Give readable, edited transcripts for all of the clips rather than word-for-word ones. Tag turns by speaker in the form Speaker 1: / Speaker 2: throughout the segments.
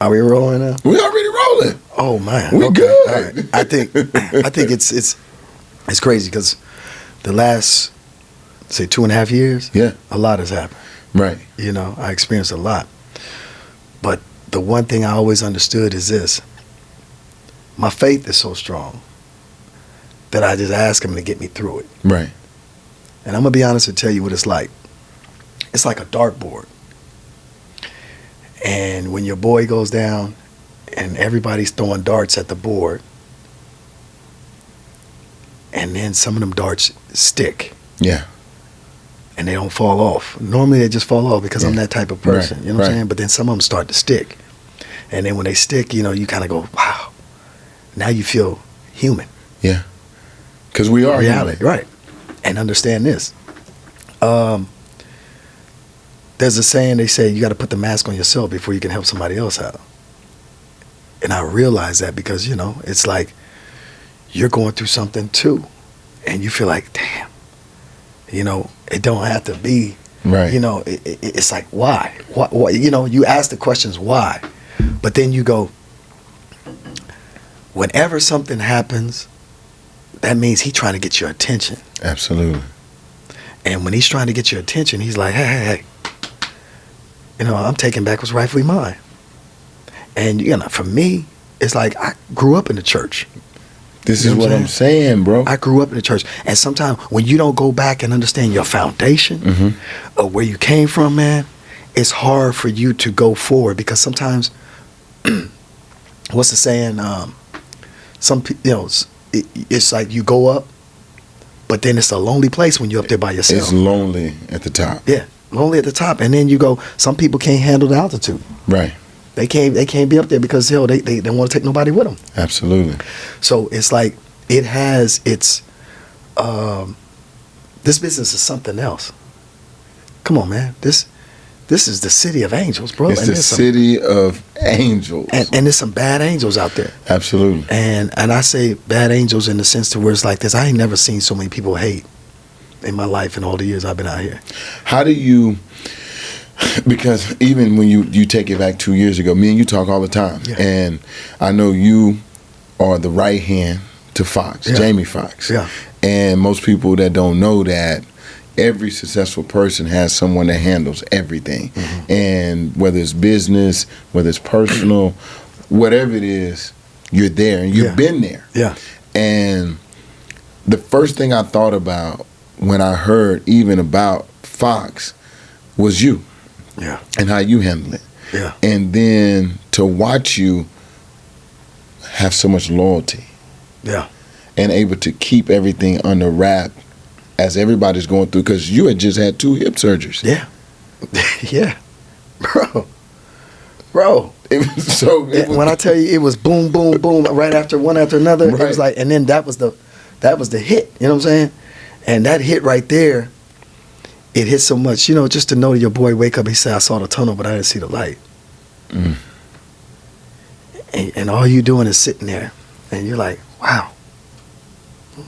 Speaker 1: Are we rolling now?
Speaker 2: We already rolling.
Speaker 1: Oh man,
Speaker 2: we good.
Speaker 1: All right. I think it's crazy because the last, say, 2.5 years, a lot has happened.
Speaker 2: Right.
Speaker 1: You know, I experienced a lot. But the one thing I always understood is this: my faith is so strong that I just ask him to get me through it.
Speaker 2: Right.
Speaker 1: And I'm gonna be honest and tell you what it's like. It's like a dartboard. And when your boy goes down and everybody's throwing darts at the board, and then some of them darts stick.
Speaker 2: Yeah.
Speaker 1: And they don't fall off. Normally they just fall off because I'm that type of person.
Speaker 2: Right.
Speaker 1: You know what I'm saying? But then some of them start to stick. And then when they stick, you know, you kind of go, wow. Now you feel human.
Speaker 2: Yeah. Because we are
Speaker 1: reality,
Speaker 2: human.
Speaker 1: right. And understand this. There's a saying, they say you got to put the mask on yourself before you can help somebody else out. And I realize that because, you know, it's like you're going through something too. And you feel like, damn, you know, it don't have to be,
Speaker 2: right.
Speaker 1: You know, it's like, why? Why? You know, you ask the questions, why? But then you go, whenever something happens, that means he's trying to get your attention.
Speaker 2: Absolutely.
Speaker 1: And when he's trying to get your attention, he's like, hey. You know, I'm taking back what's rightfully mine. And, you know, for me, it's like I grew up in the church.
Speaker 2: This is what I'm saying, bro.
Speaker 1: I grew up in the church. And sometimes when you don't go back and understand your foundation of where you came from, man, it's hard for you to go forward because sometimes, what's the saying? You know, it's like you go up, but then it's a lonely place when you're up there by yourself.
Speaker 2: It's lonely at the top.
Speaker 1: Yeah. Lonely at the top, and then you go. Some people can't handle the altitude.
Speaker 2: Right.
Speaker 1: They can't be up there because hell, they don't want to take nobody with them.
Speaker 2: Absolutely.
Speaker 1: So it's like it has its. This business is something else. Come on, man. This is the city of angels, bro.
Speaker 2: It's the city of angels,
Speaker 1: and there's some bad angels out there.
Speaker 2: Absolutely.
Speaker 1: And I say bad angels in the sense to where it's like this. I ain't never seen so many people hate in my life in all the years I've been out here.
Speaker 2: How do you, because even when you take it back 2 years ago, me and you talk all the time, and I know you are the right hand to Fox, Jamie Foxx.
Speaker 1: Yeah.
Speaker 2: And most people that don't know that, every successful person has someone that handles everything. And whether it's business, whether it's personal, whatever it is, you're there and you've been there.
Speaker 1: Yeah.
Speaker 2: And the first thing I thought about when I heard even about Fox was you.
Speaker 1: Yeah.
Speaker 2: And how you handle it.
Speaker 1: Yeah.
Speaker 2: And then to watch you have so much loyalty.
Speaker 1: Yeah.
Speaker 2: And able to keep everything under wrap as everybody's going through, because you had just had 2 hip surgeries.
Speaker 1: Yeah. Yeah. Bro.
Speaker 2: It was
Speaker 1: when I tell you it was boom, boom, boom, right after one after another,
Speaker 2: right.
Speaker 1: It was like, and then that was the hit, you know what I'm saying? And that hit right there, it hit so much, you know, just to know your boy wake up, he said, I saw the tunnel, but I didn't see the light. And all you doing is sitting there, and you're like, wow,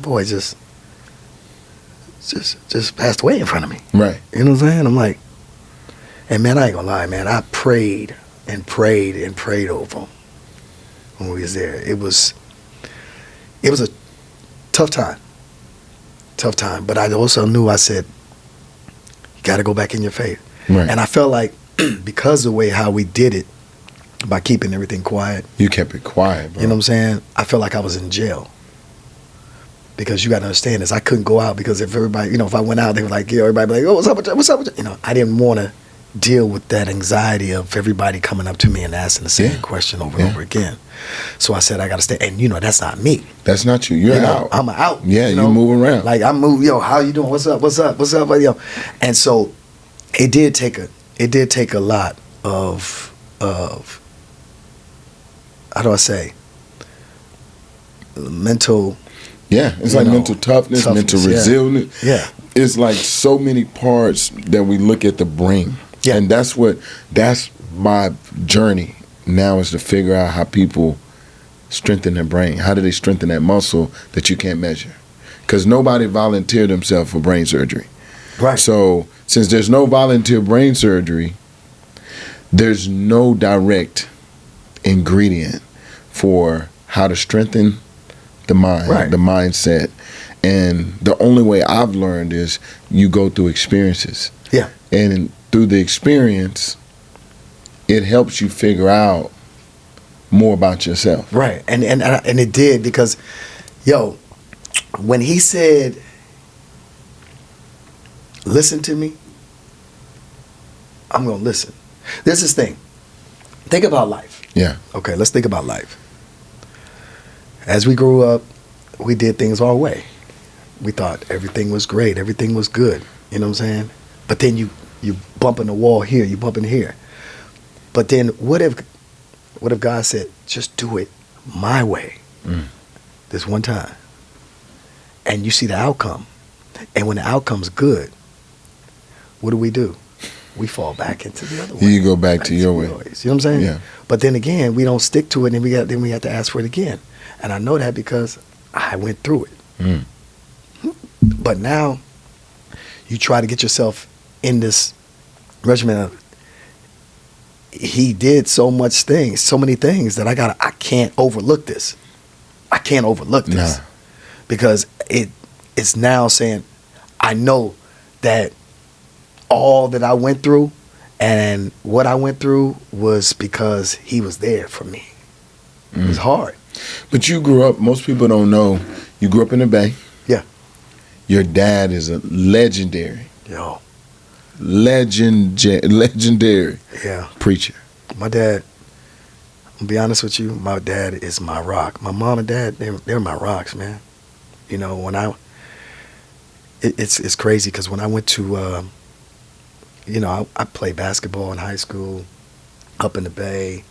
Speaker 1: boy just passed away in front of me.
Speaker 2: Right.
Speaker 1: You know what I'm saying? I'm like, and man, I ain't gonna lie, man, I prayed and prayed and prayed over him when we was there. It was a tough time. But I also knew, I said, you got to go back in your faith.
Speaker 2: Right.
Speaker 1: And I felt like because of the way how we did it, by keeping everything quiet.
Speaker 2: You kept it quiet, bro.
Speaker 1: You know what I'm saying? I felt like I was in jail. Because you got to understand this, I couldn't go out because if everybody, you know, if I went out, they were like, yeah, everybody be like, oh, what's up with you? What's up with you? You know, I didn't want to deal with that anxiety of everybody coming up to me and asking the same question over and over again. So I said, I got to stay. And, you know, that's not me.
Speaker 2: That's not you. You're out.
Speaker 1: I'm out.
Speaker 2: Yeah,
Speaker 1: you know?
Speaker 2: You move around.
Speaker 1: Like, I move, yo, how you doing? What's up? What's up? What's up? You know? And so it did take a lot of how do I say, mental.
Speaker 2: Yeah, it's like mental toughness, mental resilience.
Speaker 1: Yeah.
Speaker 2: It's like so many parts that we look at the brain. Yeah. And that's my journey now, is to figure out how people strengthen their brain. How do they strengthen that muscle that you can't measure? Because nobody volunteered themselves for brain surgery.
Speaker 1: Right.
Speaker 2: So since there's no volunteer brain surgery, there's no direct ingredient for how to strengthen the mind, the mindset. And the only way I've learned is you go through experiences.
Speaker 1: Yeah.
Speaker 2: And through the experience, it helps you figure out more about yourself.
Speaker 1: Right. And it did, because, yo, when he said, listen to me, I'm going to listen. There's this thing. Think about life.
Speaker 2: Yeah.
Speaker 1: Okay, let's think about life. As we grew up, we did things our way. We thought everything was great, everything was good. You know what I'm saying? But then you bump in the wall here, you bump in here. But then what if God said, just do it my way this one time? And you see the outcome. And when the outcome's good, what do? We fall back into the other way.
Speaker 2: You go back to your way.
Speaker 1: You know what I'm saying?
Speaker 2: Yeah.
Speaker 1: But then again, we don't stick to it, and then we have to ask for it again. And I know that because I went through it. But now you try to get yourself in this regimen of, he did so many things that I can't overlook this. I can't overlook this.
Speaker 2: Nah.
Speaker 1: Because it's now saying, I know that all that I went through and what I went through was because he was there for me. It was hard.
Speaker 2: But you grew up, most people don't know, you grew up in the Bay.
Speaker 1: Yeah.
Speaker 2: Your dad is a legendary preacher.
Speaker 1: My dad, I'll be honest with you, my dad is my rock. My mom and dad, they're my rocks, man. You know, when it's crazy, because when I went to, I played basketball in high school, up in the Bay,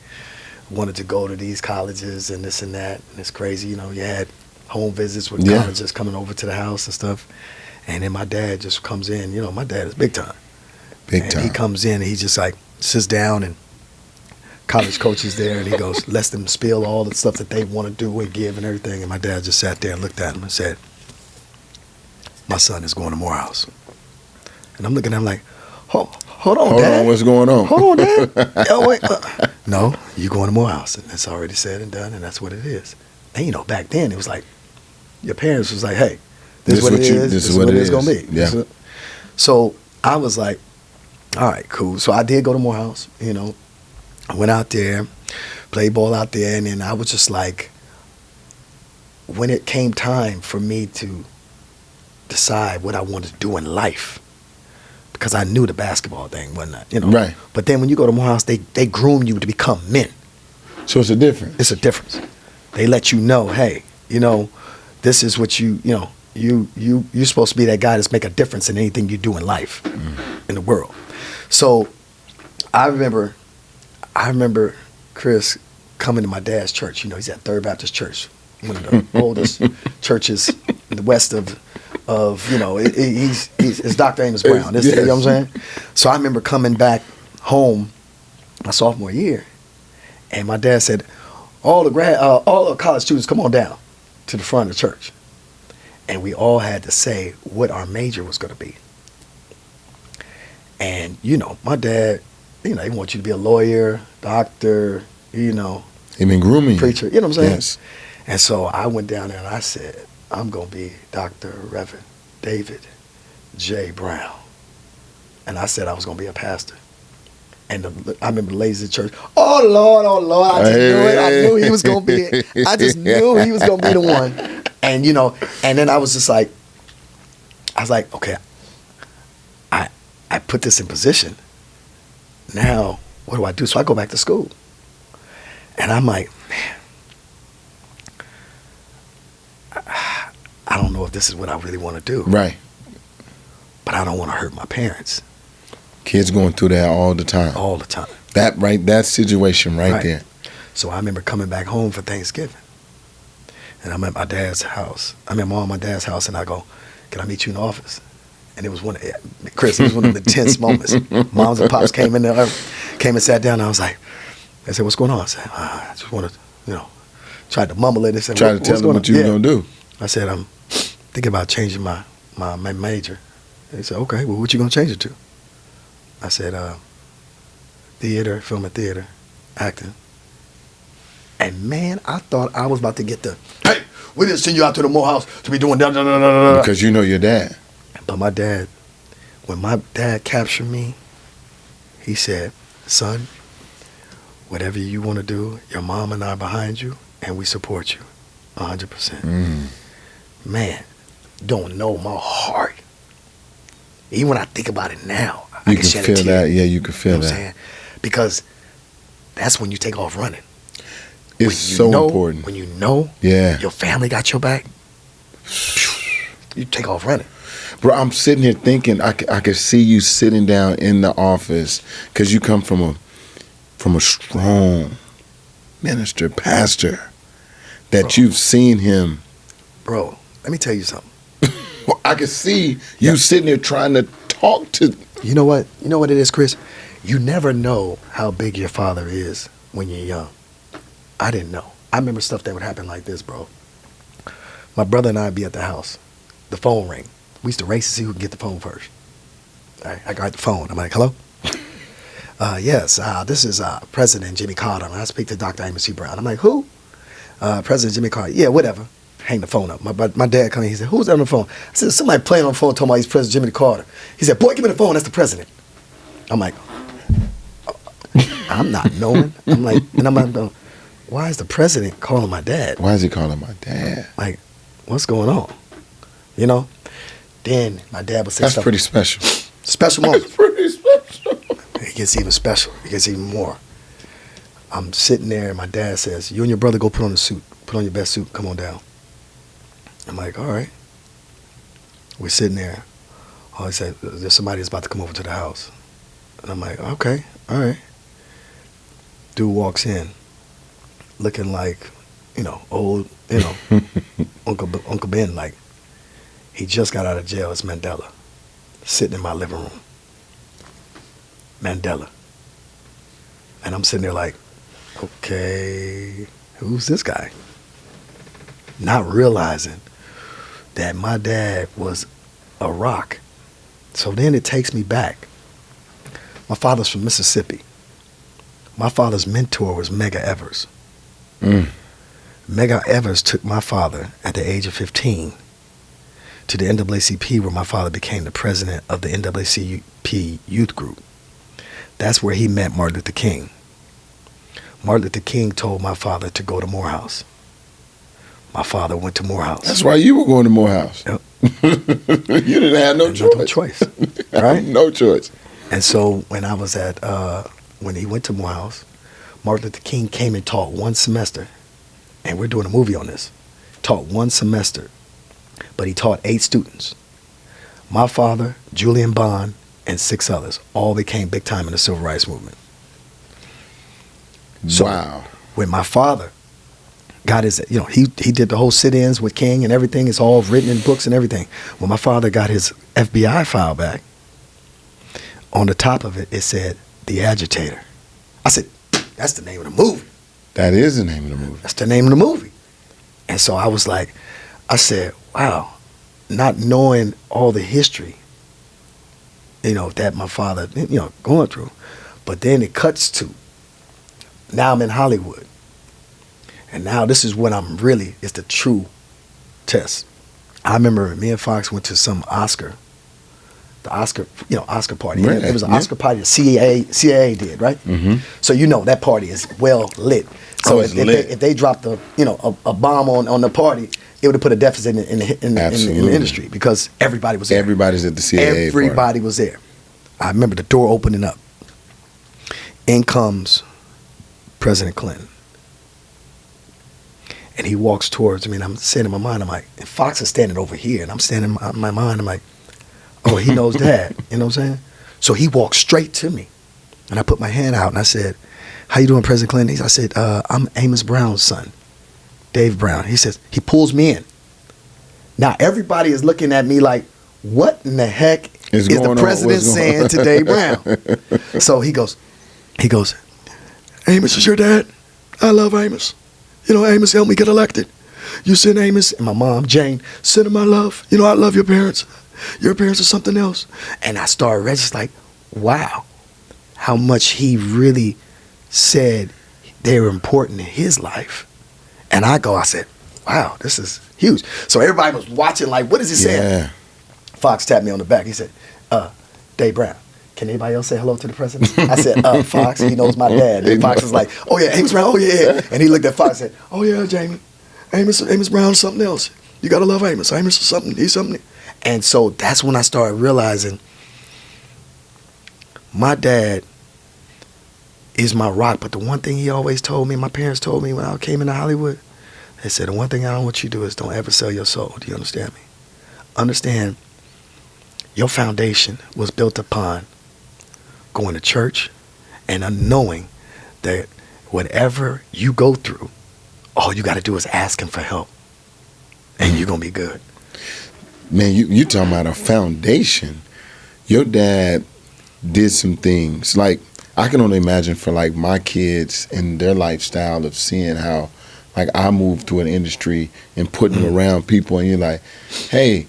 Speaker 1: wanted to go to these colleges and this and that, and it's crazy, you had home visits with colleges coming over to the house and stuff, and then my dad just comes in, my dad is big time. He comes in and he just like sits down, and college coaches there, and he goes, lets them spill all the stuff that they want to do and give and everything, and my dad just sat there and looked at him and said, my son is going to Morehouse. And I'm looking at him like, hold on, Dad.
Speaker 2: What's going on?
Speaker 1: Hold on, Dad. Yo, wait. No, you're going to Morehouse, and it's already said and done, and that's what it is. And back then it was like, your parents was like, hey, this is what it is. This is what it is going to be.
Speaker 2: Yeah.
Speaker 1: So I was like, all right, cool. So I did go to Morehouse, I went out there, played ball out there, and then I was just like, when it came time for me to decide what I wanted to do in life, because I knew the basketball thing wasn't,
Speaker 2: Right.
Speaker 1: But then when you go to Morehouse, they groom you to become men.
Speaker 2: So it's a difference.
Speaker 1: It's a difference. They let you know, hey, this is what you're supposed to be that guy that's make a difference in anything you do in life, in the world. So I remember Chris coming to my dad's church. He's at Third Baptist Church, one of the oldest churches in the west of he's Dr. Amos Brown. You know what I'm saying? So I remember coming back home my sophomore year, and my dad said, all the college students, come on down to the front of the church. And we all had to say what our major was going to be. And, my dad, he wants you to be a lawyer, doctor, He
Speaker 2: been grooming
Speaker 1: preacher, you know what I'm saying?
Speaker 2: Yes.
Speaker 1: And so I went down there and I said, I'm going to be Dr. Reverend David J. Brown. And I said I was going to be a pastor. And I remember the ladies at church, oh, Lord, I just knew it. I knew he was going to be it. I just knew he was going to be the one. And, and then I was just like, okay, I put this in position. Now, what do I do? So I go back to school. And I'm like, man, I don't know if this is what I really want to do.
Speaker 2: Right.
Speaker 1: But I don't want to hurt my parents.
Speaker 2: Kids going through that all the time.
Speaker 1: All the time.
Speaker 2: That situation right there.
Speaker 1: So I remember coming back home for Thanksgiving. And I'm at my dad's house. I'm at Mom and my dad's house, and I go, can I meet you in the office? And it was one of the tense moments. Moms and Pops came and sat down, and I was like, I said, what's going on? I said, I just want to, tried to mumble it. They said,
Speaker 2: try to tell them what you were going to do.
Speaker 1: I said, I'm thinking about changing my major. They said, okay, well, what you going to change it to? I said, theater, film and theater, acting. And man, I thought I was about to get hey, we didn't send you out to the Morehouse to be doing da.
Speaker 2: Because you know your dad.
Speaker 1: But my dad, when my dad captured me, he said, son, whatever you want to do, your mom and I are behind you, and we support you 100%. Man, don't know my heart. Even when I think about it now, I can shed a tear.
Speaker 2: Feel that. Yeah, you can feel that.
Speaker 1: What I'm saying? Because that's when you take off running.
Speaker 2: It's so important.
Speaker 1: When you know your family got your back, you take off running.
Speaker 2: Bro, I'm sitting here thinking, I could see you sitting down in the office because you come from a strong minister, pastor, that you've seen him.
Speaker 1: Bro, let me tell you something.
Speaker 2: I could see you sitting there trying to talk to.
Speaker 1: You know what? You know what it is, Chris? You never know how big your father is when you're young. I didn't know. I remember stuff that would happen like this, bro. My brother and I would be at the house. The phone ring. We used to race to see who could get the phone first. All right, I got the phone. I'm like, hello? Yes, this is President Jimmy Carter. I speak to Dr. Amos C. Brown. I'm like, who? President Jimmy Carter. Yeah, whatever. Hang the phone up. My dad come in. He said, who's on the phone? I said, somebody playing on the phone talking about he's President Jimmy Carter. He said, boy, give me the phone. That's the president. I'm like, I'm not knowing. I'm like, why is the president calling my dad?
Speaker 2: Why is he calling my dad?
Speaker 1: Like, what's going on? You know? Then my dad would say
Speaker 2: That's
Speaker 1: stuff.
Speaker 2: pretty special.
Speaker 1: Special moment.
Speaker 2: That's pretty special.
Speaker 1: It gets even special. It gets even more. I'm sitting there and my dad says, you and your brother go put on the suit. Put on your best suit. Come on down. I'm like, all right. We're sitting there. Oh, he said, there's somebody that's about to come over to the house. And I'm like, okay, all right. Dude walks in looking like, old, Uncle Ben, like he just got out of jail. It's Mandela, sitting in my living room. Mandela. And I'm sitting there like, okay, who's this guy? Not realizing that my dad was a rock. So then it takes me back. My father's from Mississippi. My father's mentor was Medgar Evers. Medgar Evers took my father at the age of 15 to the NAACP, where my father became the president of the NAACP youth group. That's where he met Martin Luther King. Martin Luther King told my father to go to Morehouse. My father went to Morehouse.
Speaker 2: That's why you were going to Morehouse.
Speaker 1: Yep.
Speaker 2: You didn't have no choice.
Speaker 1: No choice, right?
Speaker 2: No choice.
Speaker 1: And so when I was when he went to Morehouse, Martin Luther King came and taught one semester. And we're doing a movie on this. Taught one semester, but he taught 8 students. My father, Julian Bond, and 6 others all became big time in the civil rights movement. So
Speaker 2: wow.
Speaker 1: When my father got his, he did the whole sit-ins with King and everything. It's all written in books and everything. When my father got his FBI file back, on the top of it, it said, The Agitator. I said, that's the name of the movie.
Speaker 2: That is the name of the movie.
Speaker 1: That's the name of the movie. And so I was like, I said, wow, not knowing all the history, that my father, going through. But then it cuts to, now I'm in Hollywood. And now this is when it's the true test. I remember me and Fox went to some Oscar party.
Speaker 2: Right.
Speaker 1: It was an Oscar party the CIA did, right? Mm-hmm. So that party is well lit. So if they dropped a bomb on the party, it would have put a deficit in the industry because everybody was there.
Speaker 2: Everybody's at the CIA
Speaker 1: Everybody
Speaker 2: party.
Speaker 1: was there. I remember the door opening up. In comes President Clinton. And he walks towards me, and I'm sitting in my mind, I'm like, and Fox is standing over here, and I'm standing in my mind, I'm like, oh, he knows Dad. You know what I'm saying? So he walked straight to me. And I put my hand out and I said, how you doing, President Clinton? I said, I'm Amos Brown's son, Dave Brown. He says, he pulls me in. Now everybody is looking at me like, what in the heck is the president saying to Dave Brown? So he goes, Amos is your dad? I love Amos. Amos helped me get elected. You send Amos and my mom, Jane, send him my love. I love your parents. Your parents are something else. And I started just like, wow, how much he really said they were important in his life. And I said, wow, this is huge. So everybody was watching like, what is he saying? Fox tapped me on the back. He said, Dave Brown, can anybody else say hello to the president? I said, Fox, he knows my dad. And Fox was like, oh yeah, Amos Brown, oh yeah. And he looked at Fox and said, oh yeah, Jamie, Amos Brown is something else. You got to love Amos. Amos is something, he's something. And so that's when I started realizing my dad is my rock. But the one thing he always told me, my parents told me when I came into Hollywood, they said, the one thing I don't want you to do is don't ever sell your soul. Do you understand me? Understand your foundation was built upon going to church and knowing that whatever you go through, all you got to do is ask him for help. And you're going to be good.
Speaker 2: Man, you talking about a foundation. Your dad did some things. Like, I can only imagine for, like, my kids and their lifestyle of seeing how, like, I moved to an industry and putting around people, and you're like, hey,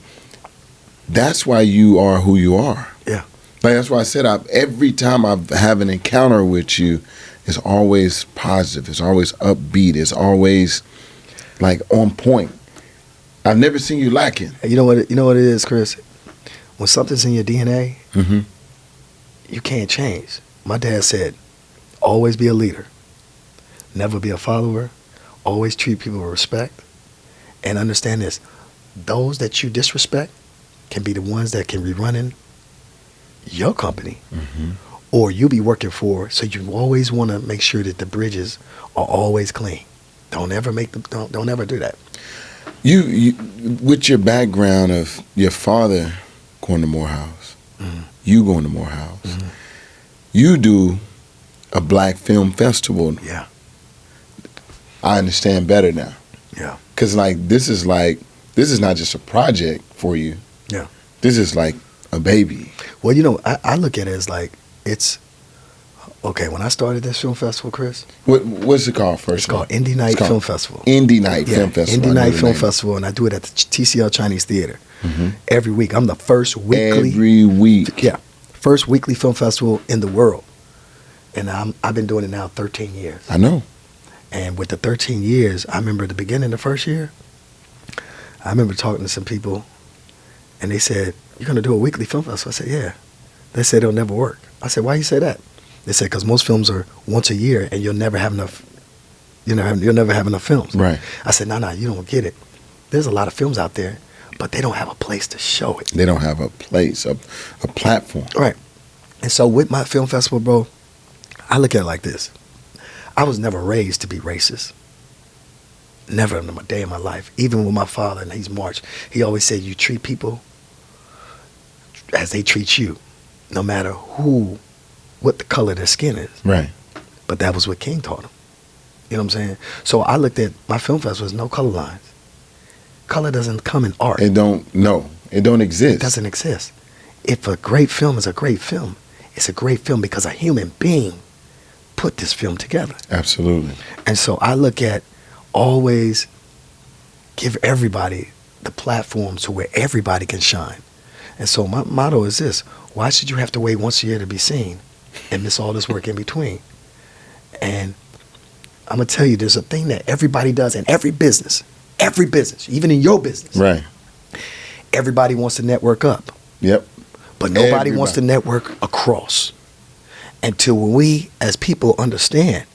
Speaker 2: that's why you are who you are.
Speaker 1: Yeah.
Speaker 2: Like, that's why I said every time I have an encounter with you, it's always positive. It's always upbeat. It's always, like, on point. I've never seen you lacking.
Speaker 1: You know what it is, Chris? When something's in your DNA, you can't change. My dad said, always be a leader. Never be a follower. Always treat people with respect. And understand this, those that you disrespect can be the ones that can be running your company or you'll be working for. So you always want to make sure that the bridges are always clean. Don't ever don't ever do that.
Speaker 2: You with your background of your father going to Morehouse, you going to Morehouse, you do a black film festival.
Speaker 1: Yeah.
Speaker 2: I understand better now.
Speaker 1: Yeah.
Speaker 2: Because, this is not just a project for you.
Speaker 1: Yeah.
Speaker 2: This is like a baby.
Speaker 1: Well, I look at it as like, it's, okay, when I started this film festival, Chris.
Speaker 2: What's it called first?
Speaker 1: It's called Indie Night Film Festival.
Speaker 2: Indie Night Film Festival.
Speaker 1: Indie Night Film Festival, and I do it at the TCL Chinese Theater every week. I'm the first weekly.
Speaker 2: Every week.
Speaker 1: Yeah. First weekly film festival in the world. And I've been doing it now 13 years.
Speaker 2: I know.
Speaker 1: And with the 13 years, I remember the beginning, the first year, I remember talking to some people, and they said, you're going to do a weekly film festival? I said, yeah. They said it'll never work. I said, why you say that? They said, because most films are once a year, and you'll never have enough, you'll never have enough films.
Speaker 2: Right.
Speaker 1: I said, no, you don't get it. There's a lot of films out there, but they don't have a place to show it.
Speaker 2: They don't have a place, a platform.
Speaker 1: Right. And so with my film festival, bro, I look at it like this. I was never raised to be racist. Never in a day in my life. Even with my father, and he's March, he always said, you treat people as they treat you, no matter what the color of their skin is.
Speaker 2: Right.
Speaker 1: But that was what King taught him. You know what I'm saying? So I looked at my film festival as no color lines. Color doesn't come in art.
Speaker 2: It don't exist.
Speaker 1: It doesn't exist. If a great film is a great film, it's a great film because a human being put this film together.
Speaker 2: Absolutely.
Speaker 1: And so I look at always give everybody the platform to where everybody can shine. And so my motto is this: why should you have to wait once a year to be seen and miss all this work in between? And I'm going to tell you, there's a thing that everybody does in every business, even in your business.
Speaker 2: Right.
Speaker 1: Everybody wants to network up.
Speaker 2: Yep.
Speaker 1: But nobody wants to network across. Until we as people understand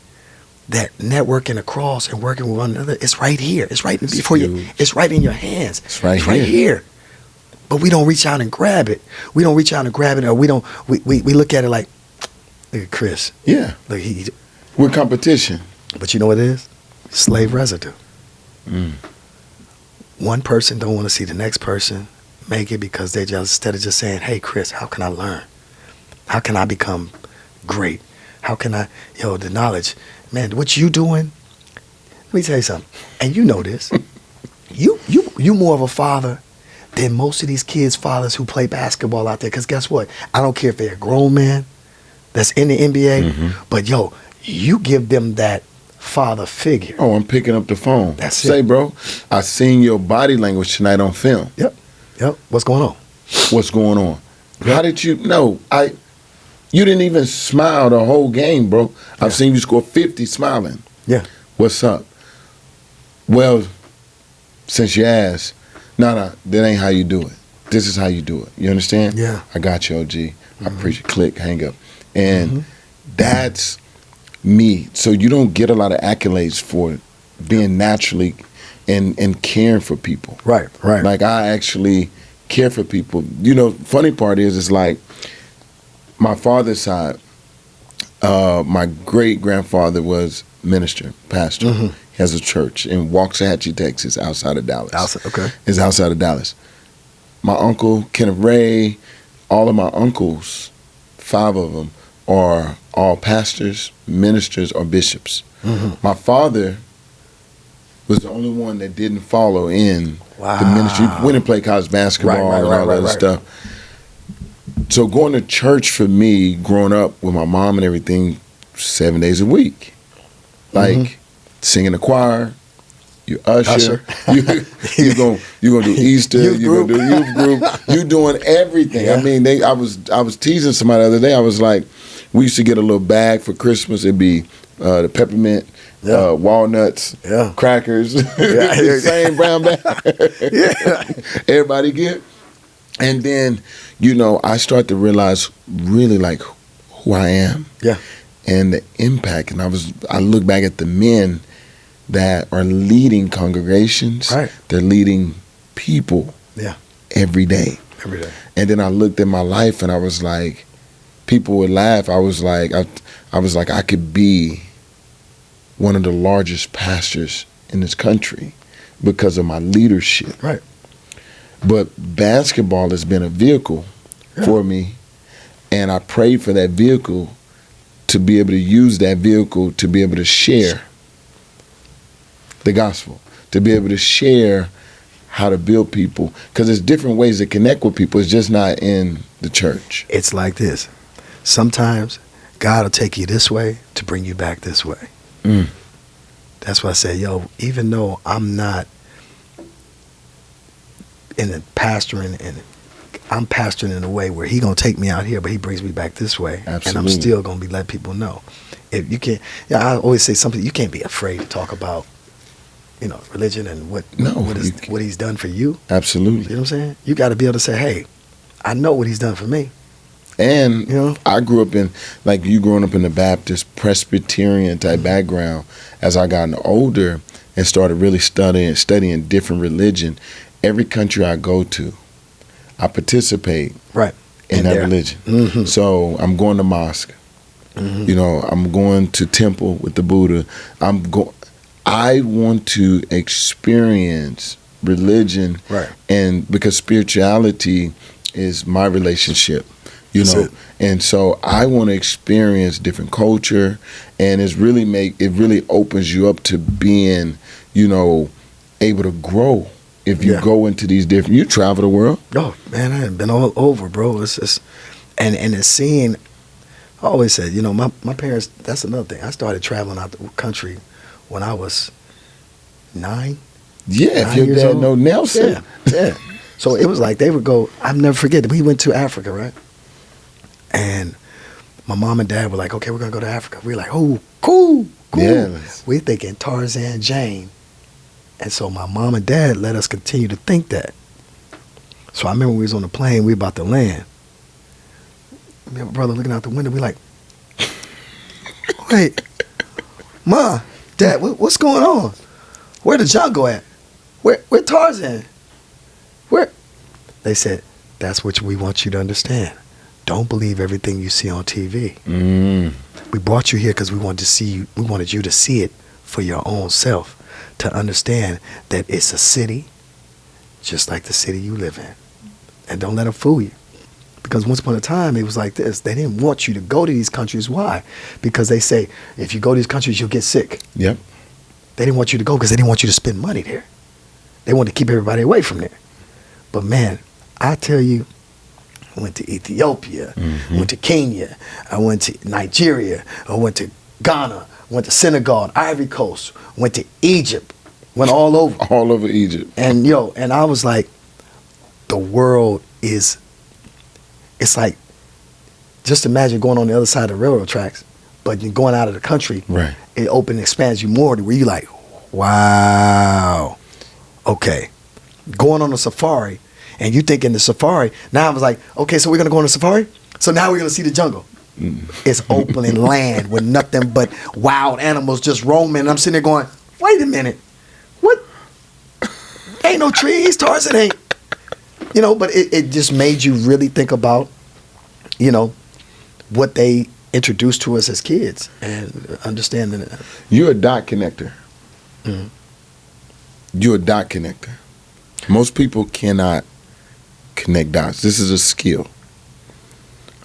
Speaker 1: that networking across and working with one another is right here. It's right before you. It's right in your hands.
Speaker 2: It's right
Speaker 1: here. But we don't reach out and grab it. We don't reach out and grab it, or we don't. We look at it like, look at Chris.
Speaker 2: Yeah.
Speaker 1: Look,
Speaker 2: we're competition.
Speaker 1: But you know what it is? Slave residue. One person don't want to see the next person make it because they just, instead of just saying, hey, Chris, how can I learn? How can I become great? How can I, the knowledge, man, what you doing? Let me tell you something. And you know this. You more of a father than most of these kids' fathers who play basketball out there. Because guess what? I don't care if they're a grown man that's in the NBA, but you give them that father figure.
Speaker 2: Oh, I'm picking up the phone.
Speaker 1: That's
Speaker 2: Say,
Speaker 1: it.
Speaker 2: bro, I seen your body language tonight on film.
Speaker 1: Yep. What's going on?
Speaker 2: What's going on?
Speaker 1: Yep.
Speaker 2: How did you know? You didn't even smile the whole game, bro. I've seen you score 50 smiling.
Speaker 1: Yeah.
Speaker 2: What's up? Well, since you asked, no, that ain't how you do it. This is how you do it. You understand?
Speaker 1: Yeah.
Speaker 2: I got you, OG. I appreciate it. Click, hang up. And that's me. So you don't get a lot of accolades for being naturally and caring for people.
Speaker 1: Right.
Speaker 2: Like, I actually care for people. You know, funny part is, it's like my father's side, my great-grandfather was minister, pastor. He has a church in Waxahachie, Texas, outside of Dallas.
Speaker 1: Okay.
Speaker 2: It's outside of Dallas. My uncle, Kenneth Ray, all of my uncles, 5 of them, are all pastors, ministers, or bishops. My father was the only one that didn't follow in the ministry. He went and played college basketball and all that other stuff. So going to church for me, growing up with my mom and everything, 7 days a week. Like, singing the choir, you usher. you gonna do Easter, you gonna do youth group, you doing everything. I mean, I was teasing somebody the other day. I was like, we used to get a little bag for Christmas. It'd be the peppermint, walnuts, crackers, the same brown bag. Everybody get. And then, you know, I start to realize really like who I am. Yeah. And the impact. And I look back at the men that are leading congregations. Right. They're leading people. Yeah. Every day. Every day. And then I looked at my life and I was like, people would laugh. I was like, I could be one of the largest pastors in this country because of my leadership. Right. But basketball has been a vehicle for me, and I prayed for that vehicle to be able to use that vehicle to be able to share the gospel, to be able to share how to build people, because there's different ways to connect with people. It's just not in the church.
Speaker 1: It's like this. Sometimes God will take you this way to bring you back this way. That's why I say, even though I'm not in the pastoring, and I'm pastoring in a way where he gonna take me out here, but he brings me back this way. Absolutely. And I'm still gonna be letting people know. If you can't, I always say something. You can't be afraid to talk about, religion and what he's done for you.
Speaker 2: Absolutely.
Speaker 1: You know what I'm saying? You got to be able to say, hey, I know what he's done for me.
Speaker 2: And I grew up in, like you growing up in the Baptist Presbyterian type background. As I gotten older and started really studying different religion, every country I go to, I participate in that religion. So I'm going to mosque. I'm going to temple with the Buddha. I want to experience religion, and because spirituality is my relationship. And so I want to experience different culture, and it really opens you up to being, able to grow. If you go into these different, you travel the world.
Speaker 1: Oh man, I have been all over, bro. It's just, and it's seeing. I always said, my parents. That's another thing. I started traveling out the country when I was 9.
Speaker 2: Yeah, if your dad know Nelson.
Speaker 1: Yeah. So it was like they would go. I'll never forget that we went to Africa, right? And my mom and dad were like, "Okay, we're gonna go to Africa." We were like, "Oh, cool." Yeah. We thinking Tarzan Jane. And so my mom and dad let us continue to think that. So I remember we was on the plane, we about to land. Me and my brother looking out the window, we like, wait, Ma, Dad, what's going on? Where the jungle at? Where Tarzan? Where? They said, that's what we want you to understand. Don't believe everything you see on TV. We brought you here because we wanted you to see it for your own self. To understand that it's a city just like the city you live in. And don't let them fool you. Because once upon a time, it was like this. They didn't want you to go to these countries. Why? Because they say, if you go to these countries, you'll get sick. Yep. They didn't want you to go because they didn't want you to spend money there. They wanted to keep everybody away from there. But man, I tell you, I went to Ethiopia, went to Kenya, I went to Nigeria, I went to Ghana, went to Senegal, Ivory Coast, went to Egypt, went all over.
Speaker 2: All over Egypt.
Speaker 1: And and I was like, the world it's like, just imagine going on the other side of the railroad tracks, But you're going out of the country,
Speaker 2: Right.
Speaker 1: it expands you more to where you're like, wow, okay. Going on a safari, and you think in the safari, now I was like, okay, so we're going to go on a safari? So now we're going to see the jungle. It's open land with nothing but wild animals just roaming. And I'm sitting there going, wait a minute. What? Ain't no trees, Tarzan ain't. You know, but it just made you really think about, you know, what they introduced to us as kids and understanding it.
Speaker 2: You're a dot connector.
Speaker 1: Mm-hmm.
Speaker 2: You're a dot connector. Most people cannot connect dots. This is a skill.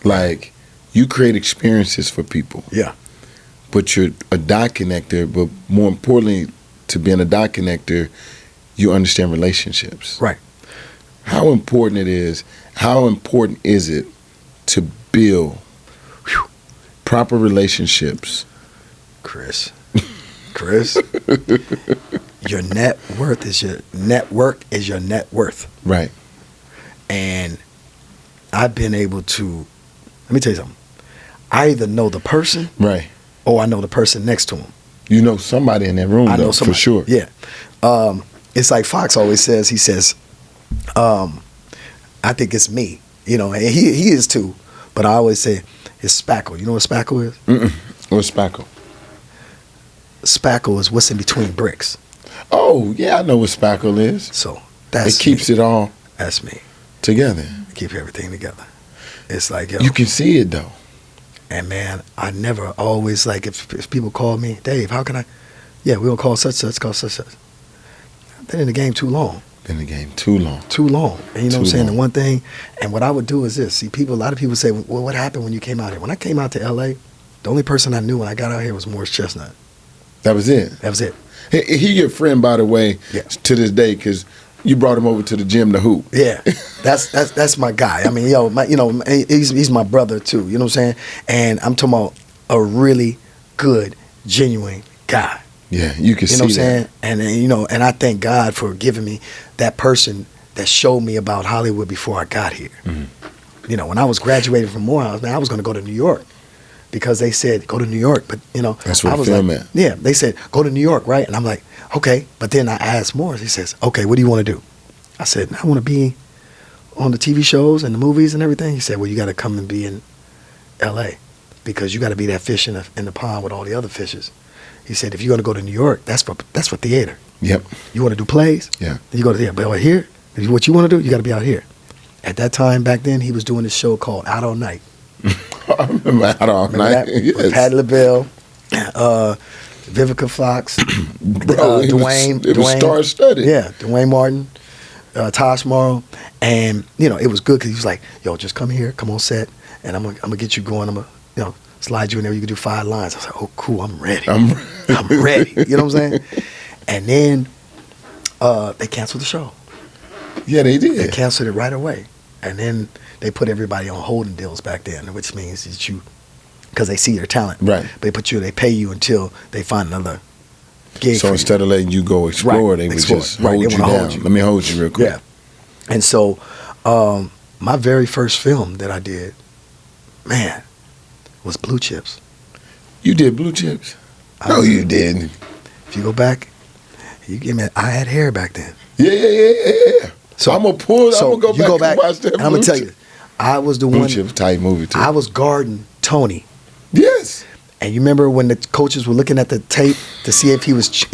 Speaker 2: Like, you create experiences for people.
Speaker 1: Yeah.
Speaker 2: But you're a dot connector, but more importantly, to being a dot connector, you understand relationships.
Speaker 1: Right.
Speaker 2: How important is it to build proper relationships?
Speaker 1: Chris, your net worth is your network is your net worth.
Speaker 2: Right.
Speaker 1: And I've been able to, let me tell you something. I either know the person,
Speaker 2: Right.
Speaker 1: or I know the person next to him.
Speaker 2: You know somebody in that room,
Speaker 1: I know
Speaker 2: though,
Speaker 1: somebody,
Speaker 2: for sure.
Speaker 1: Yeah. It's like Fox always says. He says, I think it's me. You know, and he is too. But I always say it's spackle. You know what spackle is?
Speaker 2: What's spackle?
Speaker 1: Spackle is what's in between bricks.
Speaker 2: Oh, yeah, I know what spackle is.
Speaker 1: So that's
Speaker 2: It keeps
Speaker 1: me.
Speaker 2: it all
Speaker 1: That's me.
Speaker 2: together.
Speaker 1: Keep everything together. It's like, yo.
Speaker 2: You can see it, though.
Speaker 1: And man, I never always like if people call me, Dave, how can I? Yeah, we'll call such. I've been in the game too long.
Speaker 2: Been in the game too long.
Speaker 1: Too long. And you know what I'm
Speaker 2: Too
Speaker 1: saying?
Speaker 2: long.
Speaker 1: The one thing, and what I would do is this. See, a lot of people say, well, what happened when you came out here? When I came out to LA, the only person I knew when I got out here was Morris Chestnut.
Speaker 2: That was it.
Speaker 1: That was it.
Speaker 2: He your friend, by the way,
Speaker 1: Yeah.
Speaker 2: to this day, because you brought him over to the gym to hoop.
Speaker 1: Yeah, that's my guy. I mean, he's my brother too. You know what I'm saying? And I'm talking about a really good, genuine guy.
Speaker 2: Yeah, you can see
Speaker 1: You know what I'm
Speaker 2: that.
Speaker 1: saying? And I thank God for giving me that person that showed me about Hollywood before I got here.
Speaker 2: Mm-hmm.
Speaker 1: You know, when I was graduating from Morehouse, man, I was going to go to New York because they said go to New York, but you know,
Speaker 2: That's where
Speaker 1: I
Speaker 2: the
Speaker 1: was
Speaker 2: film
Speaker 1: like,
Speaker 2: at.
Speaker 1: yeah, they said go to New York, right? And I'm like, okay, but then I asked Morris. He says, okay, what do you want to do? I said, I want to be on the TV shows and the movies and everything. He said, well, you got to come and be in L.A. because you got to be that fish in the pond with all the other fishes. He said, if you're going to go to New York, that's for theater.
Speaker 2: Yep.
Speaker 1: You want to do plays?
Speaker 2: Yeah.
Speaker 1: Then you go to theater. But over here, if what you want to do, you got to be out here. At that time, back then, he was doing this show called Out All Night.
Speaker 2: I remember Out All
Speaker 1: Remember
Speaker 2: Night.
Speaker 1: that?
Speaker 2: Yes.
Speaker 1: With Patti LaBelle, Vivica Fox,
Speaker 2: Bro,
Speaker 1: Dwayne.
Speaker 2: it was star-studded.
Speaker 1: Yeah, Dwayne Martin, Tosh Morrow. And, you know, it was good because he was like, yo, just come here, come on set, and I'm gonna get you going. I'm going to, slide you in there. You can do 5 lines. I was like, oh, cool, I'm ready. I'm ready. You know what I'm saying? And then they canceled the show.
Speaker 2: Yeah, they did.
Speaker 1: They canceled it right away. And then they put everybody on holding deals back then, which means that because they see your talent.
Speaker 2: Right.
Speaker 1: They pay you until they find another gig.
Speaker 2: So instead of letting you go explore,
Speaker 1: Right,
Speaker 2: they would
Speaker 1: explore.
Speaker 2: just
Speaker 1: Right,
Speaker 2: hold
Speaker 1: they
Speaker 2: you
Speaker 1: wanna
Speaker 2: down.
Speaker 1: hold you.
Speaker 2: Let me hold you real quick.
Speaker 1: Yeah. And so my very first film that I did, man, was Blue Chips.
Speaker 2: You did Blue Chips? No, you didn't.
Speaker 1: If you go back, I had hair back then.
Speaker 2: Yeah. So I'm going to pull,
Speaker 1: So
Speaker 2: I'm going to
Speaker 1: you
Speaker 2: go back and watch that
Speaker 1: and I'm
Speaker 2: Blue
Speaker 1: going to tell you,
Speaker 2: Chips.
Speaker 1: I was the
Speaker 2: Blue
Speaker 1: one.
Speaker 2: Chips tight movie, too.
Speaker 1: I was guarding Tony.
Speaker 2: Yes.
Speaker 1: And you remember when the coaches were looking at the tape to see if he was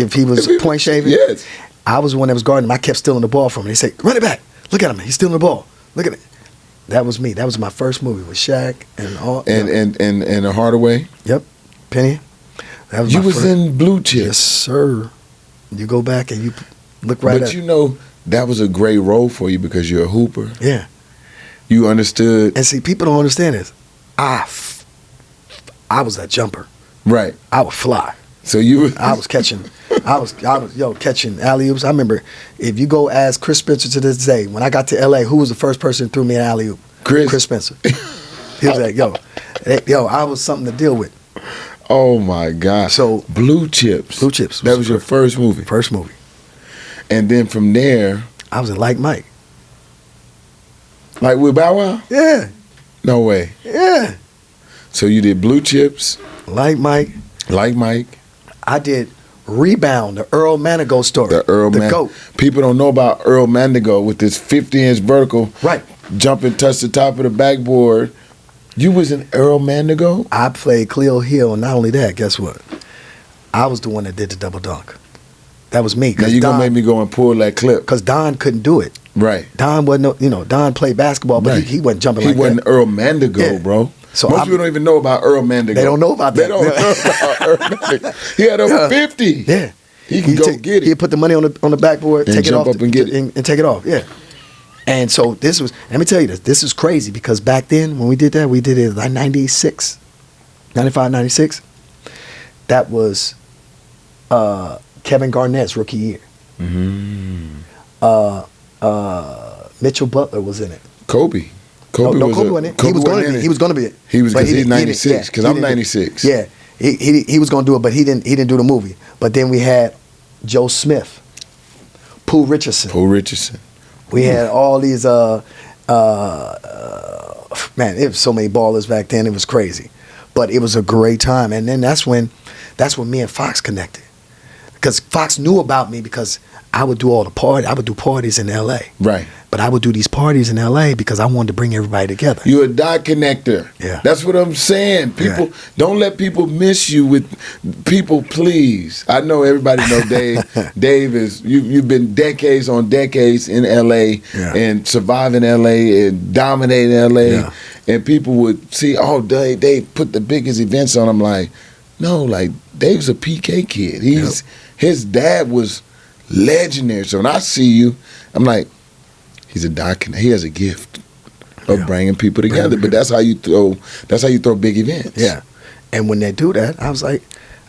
Speaker 1: point shaving?
Speaker 2: Yes.
Speaker 1: I was the one that was guarding him. I kept stealing the ball from him. They say, run it back. Look at him. He's stealing the ball. Look at it. That was me. That was my first movie with Shaq and all.
Speaker 2: And a Hardaway.
Speaker 1: Yep. Penny. That was
Speaker 2: You
Speaker 1: my
Speaker 2: was
Speaker 1: first.
Speaker 2: in Blue Chips.
Speaker 1: Yes, sir. You go back and you look right
Speaker 2: But
Speaker 1: at
Speaker 2: you know, that was a great role for you because you're a hooper.
Speaker 1: Yeah.
Speaker 2: You understood.
Speaker 1: And see, people don't understand this. I was that jumper.
Speaker 2: Right.
Speaker 1: I would fly.
Speaker 2: So you
Speaker 1: I was catching catching alley-oops. I remember, if you go ask Chris Spencer to this day, when I got to LA, who was the first person who threw me an alley-oop? Chris Spencer. He was like, yo, I was something to deal with.
Speaker 2: Oh my God.
Speaker 1: So
Speaker 2: Blue Chips.
Speaker 1: Blue Chips.
Speaker 2: That was your first movie.
Speaker 1: First movie.
Speaker 2: And then from there,
Speaker 1: I was in Like Mike.
Speaker 2: like with Bow Wow?
Speaker 1: Yeah.
Speaker 2: No way.
Speaker 1: Yeah.
Speaker 2: So you did Blue Chips,
Speaker 1: Like Mike.
Speaker 2: Like Mike.
Speaker 1: I did Rebound, the Earl Manigault story. The GOAT.
Speaker 2: People don't know about Earl Manigault with this 50-inch vertical.
Speaker 1: Right.
Speaker 2: Jump and touch the top of the backboard. You was in Earl Manigault?
Speaker 1: I played Cleo Hill, and not only that, guess what? I was the one that did the double dunk. That was me.
Speaker 2: Now you gonna make me go and pull that clip.
Speaker 1: Because Don couldn't do it.
Speaker 2: Right.
Speaker 1: Don wasn't, Don played basketball, but he wasn't jumping like that.
Speaker 2: He wasn't Earl Manigault, bro. So most people don't even know about Earl Manigault.
Speaker 1: They don't know about that.
Speaker 2: They don't know about Earl Manigault. He had over 50.
Speaker 1: Yeah.
Speaker 2: He can go get it.
Speaker 1: He'd put the money on the backboard,
Speaker 2: and
Speaker 1: take it off,
Speaker 2: and get it.
Speaker 1: And take it off. Yeah. And so let me tell you this is crazy because back then when we did it like 96, 95, 96. That was Kevin Garnett's rookie year.
Speaker 2: Mm-hmm.
Speaker 1: Mitchell Butler was in it.
Speaker 2: Kobe.
Speaker 1: Kobe wasn't in it. He was going to be it.
Speaker 2: He was because he's 96. Because I'm 96.
Speaker 1: Yeah. He was going to do it, but he didn't do the movie. But then we had Joe Smith, Pooh Richardson. We had all these man, it was so many ballers back then. It was crazy, but it was a great time. And then that's when me and Fox connected, because Fox knew about me because I would do I would do parties in L.A.
Speaker 2: Right.
Speaker 1: But I would do these parties in L.A. because I wanted to bring everybody together.
Speaker 2: You're a dot connector.
Speaker 1: Yeah.
Speaker 2: That's what I'm saying. People, don't let people miss you with people, please. I know everybody know Dave. Dave is, you've been decades on decades in L.A. and surviving L.A. and dominating L.A.
Speaker 1: Yeah.
Speaker 2: And people would see, oh, Dave put the biggest events on. I'm like, no, like, Dave's a PK kid. His dad was legendary. So when I see you, I'm like, he's a dot connector. He has a gift of bringing people together. But that's how you throw big events.
Speaker 1: Yeah. And when they do that, I was like,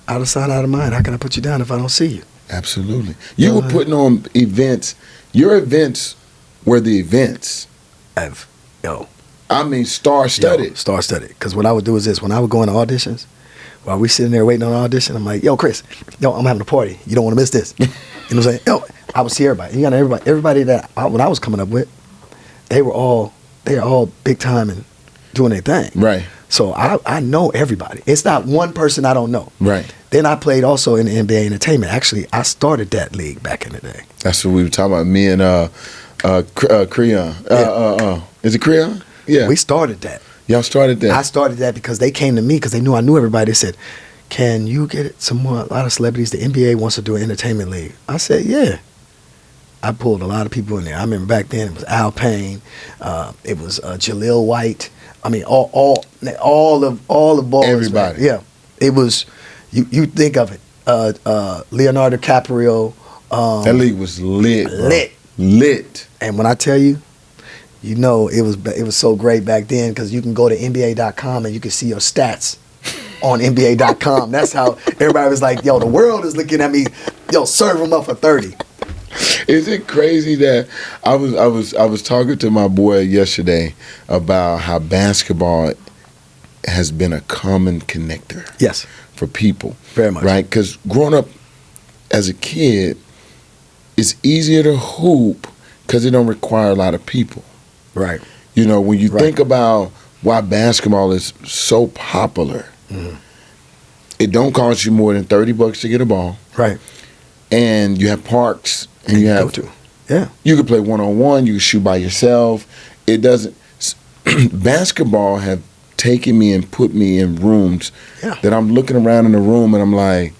Speaker 1: out of sight, out of mind. How can I put you down if I don't see you?
Speaker 2: Absolutely. You were putting on events. Your events were the events. I mean, star-studded.
Speaker 1: Star-studded. Because what I would do is this. When I would go into auditions, while we sitting there waiting on an audition, I'm like, yo, Chris, I'm having a party. You don't want to miss this. You know what I'm saying? Yo, I would see everybody. You got everybody that when I was coming up with, they were all big time and doing their thing.
Speaker 2: Right.
Speaker 1: So I know everybody. It's not one person I don't know.
Speaker 2: Right.
Speaker 1: Then I played also in the NBA Entertainment. Actually, I started that league back in the day.
Speaker 2: That's what we were talking about. Me and Creon. Is it Creon? Yeah.
Speaker 1: We started that.
Speaker 2: Y'all started that.
Speaker 1: I started that because they came to me because they knew I knew everybody. They said, can you get a lot of celebrities? The NBA wants to do an entertainment league. I said, yeah. I pulled a lot of people in there. I remember back then it was Al Payne, it was Jaleel White. I mean, all the ballers.
Speaker 2: Everybody.
Speaker 1: Yeah, it was. You think of it, Leonardo DiCaprio.
Speaker 2: That league was lit. Lit.
Speaker 1: And when I tell you, it was so great back then because you can go to NBA.com and you can see your stats on NBA.com. That's how everybody was like, yo, the world is looking at me. Yo, serve them up for 30.
Speaker 2: Is it crazy that I was talking to my boy yesterday about how basketball has been a common connector.
Speaker 1: Yes.
Speaker 2: For people.
Speaker 1: Very much.
Speaker 2: Right? Because growing up as a kid, it's easier to hoop because it don't require a lot of people.
Speaker 1: Right.
Speaker 2: You know, when you think about why basketball is so popular, it don't cost you more than $30 to get a ball.
Speaker 1: Right.
Speaker 2: And you have parks and you have you can play one-on-one, you can shoot by yourself. It doesn't basketball have taken me and put me in rooms that I'm looking around in the room and I'm like,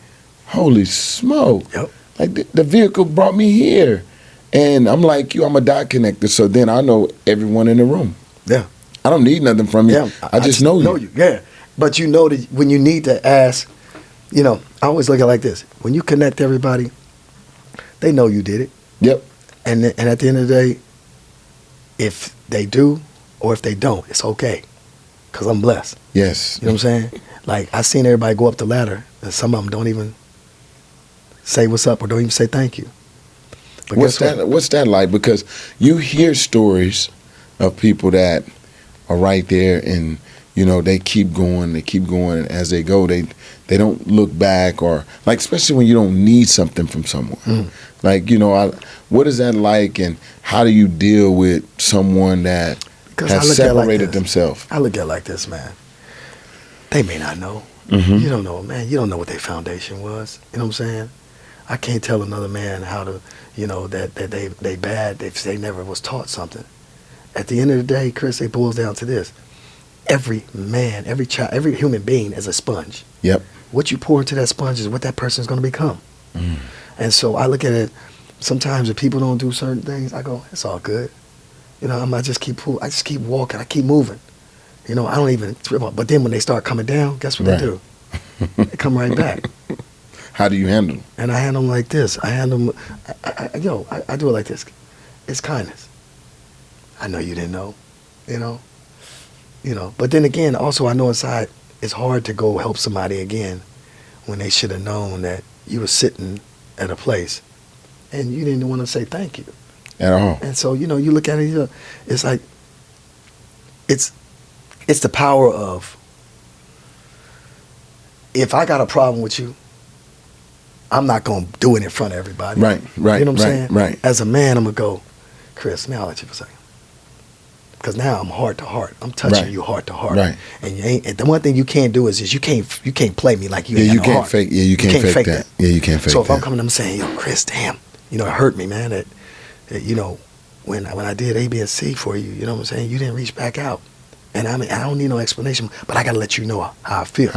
Speaker 2: holy smoke.
Speaker 1: Yep.
Speaker 2: Like the vehicle brought me here. And I'm like you, I'm a dot connector, so then I know everyone in the room.
Speaker 1: Yeah. I
Speaker 2: don't need nothing from you.
Speaker 1: Yeah.
Speaker 2: I just know you.
Speaker 1: Yeah. But you know that when you need to ask, I always look at it like this. When you connect everybody, they know you did it.
Speaker 2: Yep.
Speaker 1: And at the end of the day, if they do or if they don't, it's okay. Because I'm blessed.
Speaker 2: Yes.
Speaker 1: You know what I'm saying? Like, I seen everybody go up the ladder, and some of them don't even say what's up or don't even say thank you. But
Speaker 2: what's that like? Because you hear stories of people that are right there and, they keep going, and as they go, they don't look back or, like, especially when you don't need something from someone. Like, what is that like and how do you deal with someone that has separated themselves?
Speaker 1: I look at it like this, man. They may not know. You don't know, man. You don't know what their foundation was. You know what I'm saying? I can't tell another man how to, that they bad if they never was taught something. At the end of the day, Chris, it boils down to this. Every man, every child, every human being is a sponge.
Speaker 2: Yep.
Speaker 1: What you pour into that sponge is what that person is going to become. And so I look at it, sometimes if people don't do certain things, I go, it's all good. I just keep walking, I keep moving. I don't even trip up. But then when they start coming down, guess what they do? They come right back.
Speaker 2: How do you handle them?
Speaker 1: And I handle them like this. I do it like this. It's kindness. I know you didn't know, But then again, also I know inside it's hard to go help somebody again when they should have known that you were sitting at a place and you didn't want to say thank you.
Speaker 2: At all.
Speaker 1: And so, you look at it, it's like, it's the power of, if I got a problem with you, I'm not going to do it in front of everybody.
Speaker 2: Right.
Speaker 1: You know what I'm saying?
Speaker 2: Right.
Speaker 1: As a man, I'm going to go, Chris, man, I'll let you for a second. Because now I'm heart to heart. I'm touching you heart to heart.
Speaker 2: Right.
Speaker 1: And the one thing you can't do is you can't play me like you ain't
Speaker 2: you
Speaker 1: got no
Speaker 2: can't
Speaker 1: heart.
Speaker 2: fake. Yeah, you can't fake that. Yeah, you can't fake that.
Speaker 1: So if I'm coming to them saying, yo, Chris, damn, it hurt me, man, that when I did A, B, and C for you, you know what I'm saying, you didn't reach back out. And I don't need no explanation, but I got to let you know how I feel.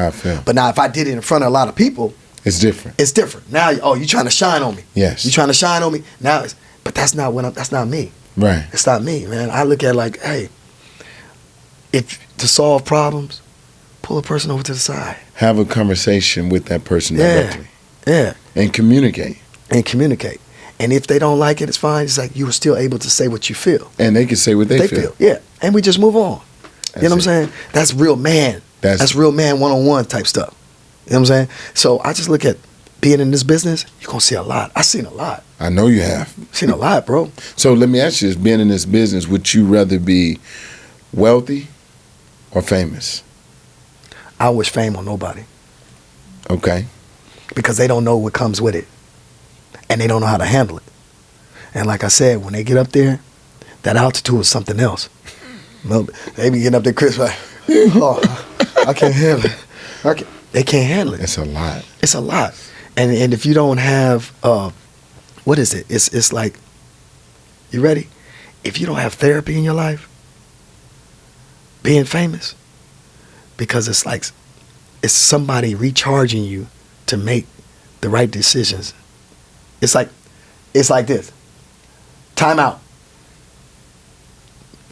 Speaker 1: But now if I did it in front of a lot of people,
Speaker 2: it's different.
Speaker 1: It's different. Now, you trying to shine on me.
Speaker 2: Yes.
Speaker 1: You trying to shine on me. Now, but that's not that's not me.
Speaker 2: Right.
Speaker 1: It's not me, man. I look at it like, hey, if to solve problems, pull a person over to the side.
Speaker 2: Have a conversation with that person directly.
Speaker 1: Yeah.
Speaker 2: And communicate.
Speaker 1: And if they don't like it, it's fine. It's like you were still able to say what you feel.
Speaker 2: And they can say what they feel.
Speaker 1: Yeah. And we just move on. You know what I'm saying? That's real man. That's real man one-on-one type stuff. You know what I'm saying? So I just look at being in this business, you're going to see a lot. I've seen a lot.
Speaker 2: I know you have.
Speaker 1: Seen a lot, bro.
Speaker 2: So let me ask you this. Being in this business, would you rather be wealthy or famous?
Speaker 1: I wish fame on nobody.
Speaker 2: Okay.
Speaker 1: Because they don't know what comes with it. And they don't know how to handle it. And like I said, when they get up there, that altitude is something else. They be getting up there, Chris, like, I can't handle it. They can't handle it.
Speaker 2: It's a lot.
Speaker 1: It's a lot. And if you don't have, what is it? It's like, you ready? If you don't have therapy in your life, being famous, because it's like, it's somebody recharging you to make the right decisions. It's like this. Time out.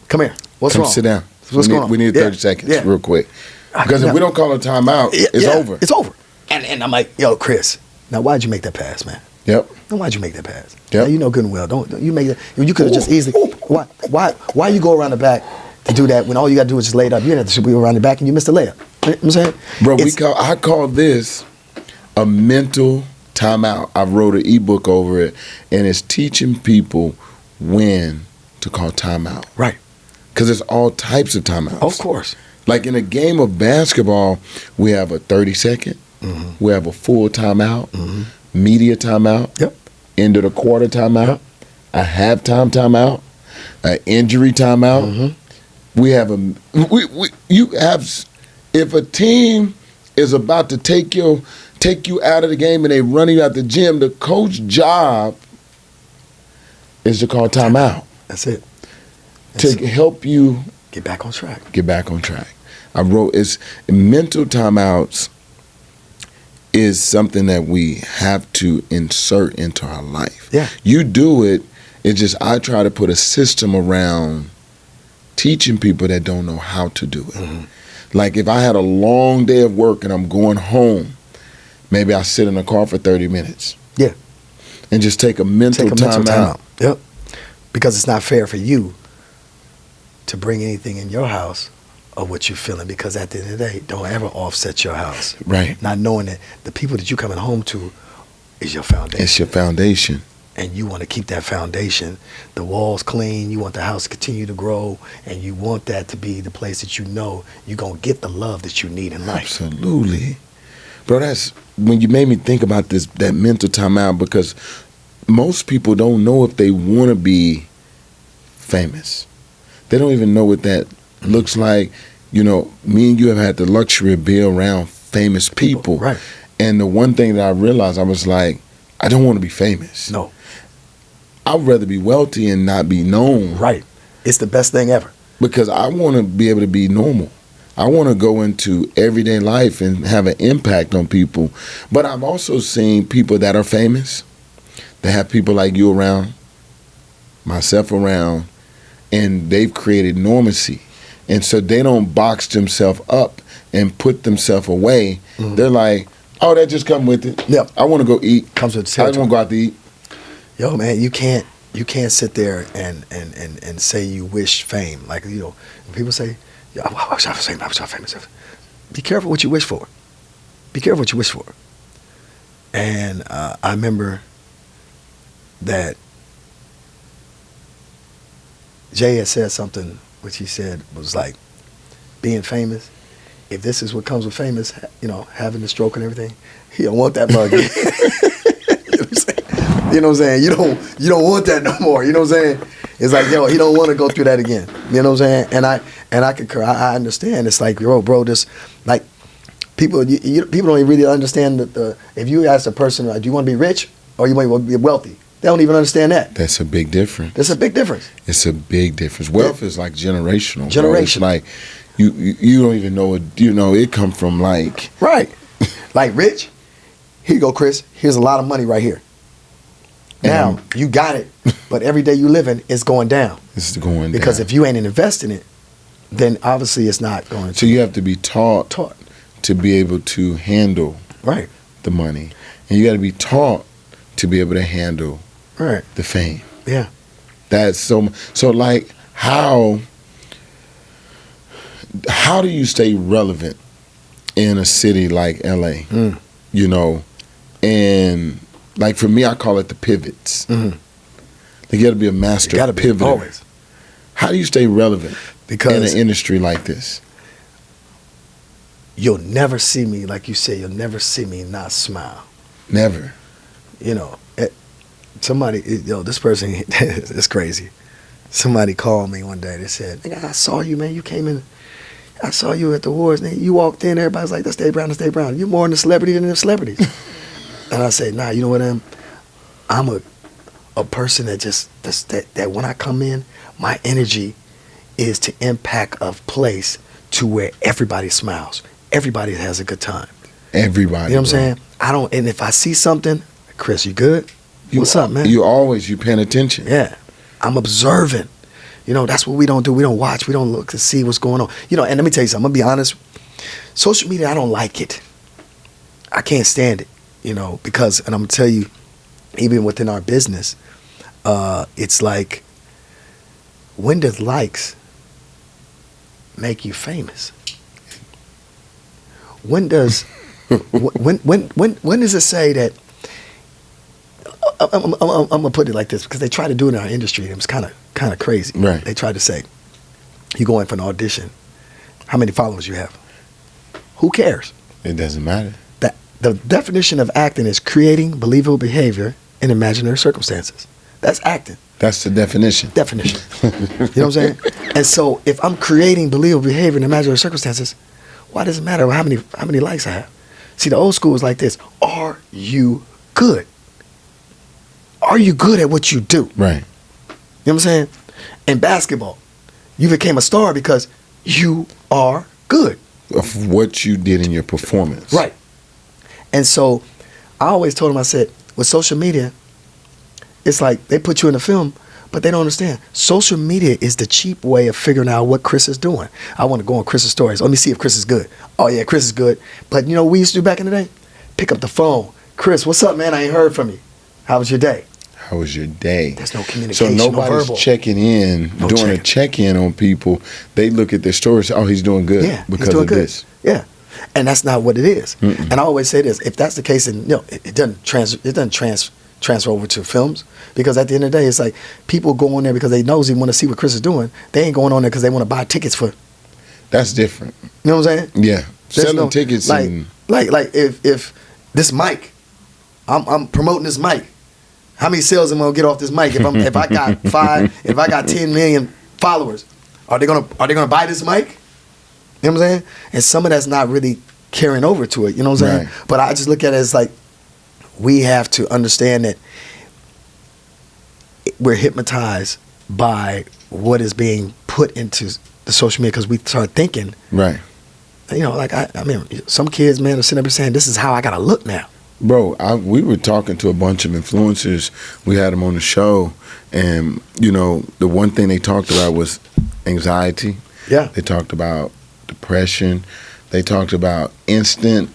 Speaker 1: Come here. What's wrong?
Speaker 2: Come sit down.
Speaker 1: What's going on?
Speaker 2: We need 30 seconds real quick. Because if we don't call a timeout, it's over.
Speaker 1: It's over. And I'm like, yo, Chris, now why'd you make that pass, man?
Speaker 2: Yep.
Speaker 1: Now why'd you make that pass?
Speaker 2: Yep.
Speaker 1: Now, you know good and well. Don't you make that? You could have just easily. Why you go around the back to do that when all you got to do is just lay it up? You didn't have to go around the back and you missed the layup. You know what I'm saying?
Speaker 2: Bro, I call this a mental timeout. I wrote an ebook over it, and it's teaching people when to call timeout.
Speaker 1: Right.
Speaker 2: Because there's all types of timeouts.
Speaker 1: Of course.
Speaker 2: Like in a game of basketball, we have a 30-second, we have a full timeout, media timeout, end of the quarter timeout, a halftime timeout, an injury timeout. We have if a team is about to take you out of the game and they run you out the gym, the coach's job is to call timeout.
Speaker 1: That's it.
Speaker 2: To help you
Speaker 1: get back on track.
Speaker 2: I wrote, it's mental timeouts is something that we have to insert into our life.
Speaker 1: Yeah.
Speaker 2: You do it. It's just I try to put a system around teaching people that don't know how to do it. Like if I had a long day of work and I'm going home, maybe I sit in the car for 30 minutes.
Speaker 1: Yeah.
Speaker 2: And just take a mental time out.
Speaker 1: Yep. Because it's not fair for you to bring anything in your house of what you're feeling, because at the end of the day, don't ever offset your house.
Speaker 2: Right.
Speaker 1: Not knowing that the people that you're coming home to is your foundation.
Speaker 2: It's your foundation.
Speaker 1: And you want to keep that foundation, the walls clean, you want the house to continue to grow, and you want that to be the place that you know you're going to get the love that you need in life.
Speaker 2: Absolutely. Bro, that's when you made me think about that mental timeout, because most people don't know if they want to be famous. They don't even know what that looks like. You know, me and you have had the luxury of being around famous people.
Speaker 1: Right.
Speaker 2: And the one thing that I realized, I was like, I don't want to be famous.
Speaker 1: No.
Speaker 2: I'd rather be wealthy and not be known.
Speaker 1: Right. It's the best thing ever.
Speaker 2: Because I want to be able to be normal. I want to go into everyday life and have an impact on people. But I've also seen people that are famous, that have people like you around, myself around, and they've created normacy. And so they don't box themselves up and put themselves away. Mm-hmm. They're like, oh, that just come with it.
Speaker 1: Yep.
Speaker 2: I want to go eat.
Speaker 1: Comes with the
Speaker 2: I want to go out to eat.
Speaker 1: Yo, man, you can't sit there and say you wish fame. Like, you know, when people say, yeah, I wish I was famous, I wish I was famous. Be careful what you wish for. Be careful what you wish for. And I remember that Jay had said something which he said was like, being famous, if this is what comes with famous, you know, having the stroke and everything, he don't want that mug. You know what I'm saying? You don't want that no more. You know what I'm saying? It's like, yo, he don't want to go through that again. You know what I'm saying? And I concur. I understand. It's like, yo, bro, this, like, people people don't even really understand that if you ask a person, do you want to be rich or you want to be wealthy? They don't even understand that.
Speaker 2: That's a big difference.
Speaker 1: That's a big difference.
Speaker 2: It's a big difference. Wealth is like generational.
Speaker 1: Generational.
Speaker 2: It's like you don't even know it. You know, it come from like
Speaker 1: right, like rich. Here you go, Chris. Here's a lot of money right here. Now you got it, but every day you living is going down.
Speaker 2: It's going down
Speaker 1: because if you ain't investing it, then obviously it's not going to.
Speaker 2: So you have to be taught to be able to handle
Speaker 1: right
Speaker 2: the money, and you got to be taught to be able to handle
Speaker 1: right
Speaker 2: the fame.
Speaker 1: Yeah,
Speaker 2: that's so. Like how do you stay relevant in a city like LA? You know, and like for me, I call it the pivots. Mm-hmm. You got to be a master pivoter.
Speaker 1: Always.
Speaker 2: How do you stay relevant
Speaker 1: because
Speaker 2: in an industry like this?
Speaker 1: You'll never see me, like you say, you'll never see me not smile. Never. You know, this person, it's crazy. Somebody called me one day. They said, nigga, I saw you, man. You came in. I saw you at the awards. And you walked in, everybody's like, that's Dave Brown, that's Dave Brown. You're more than a celebrity than the celebrities. And I say, nah, you know what I'm a person that just, that when I come in, my energy is to impact a place to where everybody smiles. Everybody has a good time.
Speaker 2: Everybody.
Speaker 1: You know what I'm saying? And if I see something, Chris, you good? What's up, man? You paying attention. Yeah. I'm observant. You know, that's what we don't do. We don't watch. We don't look to see what's going on. You know, and let me tell you something. I'm going to be honest. Social media, I don't like it. I can't stand it, you know, because, and I'm going to tell you, even within our business, it's like, when does likes make you famous? When does when does it say that? I'm gonna put it like this because they try to do it in our industry. And it was kind of crazy.
Speaker 2: Right.
Speaker 1: They tried to say, you go in for an audition, how many followers you have? Who cares?
Speaker 2: It doesn't matter.
Speaker 1: That the definition of acting is creating believable behavior in imaginary circumstances. That's acting.
Speaker 2: That's the definition.
Speaker 1: You know what I'm saying? And so if I'm creating believable behavior in imaginary circumstances, why does it matter how many likes I have? See, the old school is like this. Are you good? Are you good at what you do?
Speaker 2: Right.
Speaker 1: You know what I'm saying? In basketball, you became a star because you are good.
Speaker 2: Of what you did in your performance.
Speaker 1: Right. And so I always told them, I said, with social media, it's like they put you in a film, but they don't understand. Social media is the cheap way of figuring out what Chris is doing. I want to go on Chris's stories. Let me see if Chris is good. Oh, yeah, Chris is good. But you know what we used to do back in the day? Pick up the phone. Chris, what's up, man? I ain't heard from you. How was your day?
Speaker 2: How was your day?
Speaker 1: There's no communication.
Speaker 2: So nobody's
Speaker 1: no
Speaker 2: checking in, doing a check-in on people. They look at their stories. Oh, he's doing good because
Speaker 1: he's doing
Speaker 2: of
Speaker 1: good.
Speaker 2: this.
Speaker 1: Yeah, and that's not what it is. And I always say this: if that's the case, then it doesn't transfer over to films, because at the end of the day, it's like people go on there because they nosy want to see what Chris is doing. They ain't going on there because they want to buy tickets for.
Speaker 2: That's different.
Speaker 1: You know what I'm saying?
Speaker 2: Yeah, selling tickets.
Speaker 1: Like if this mic, I'm promoting this mic. How many sales am I gonna get off this mic? If I got 10 million followers, are they gonna buy this mic? You know what I'm saying? And some of that's not really carrying over to it. You know what I'm saying?
Speaker 2: Right.
Speaker 1: But I just look at it as like, we have to understand that we're hypnotized by what is being put into the social media, because we start thinking,
Speaker 2: Right.
Speaker 1: you know, like I mean, some kids, man, are sitting up saying, "This is how I gotta look now."
Speaker 2: Bro, we were talking to a bunch of influencers. We had them on the show, and you know, the one thing they talked about was anxiety.
Speaker 1: Yeah.
Speaker 2: They talked about depression. They talked about instant,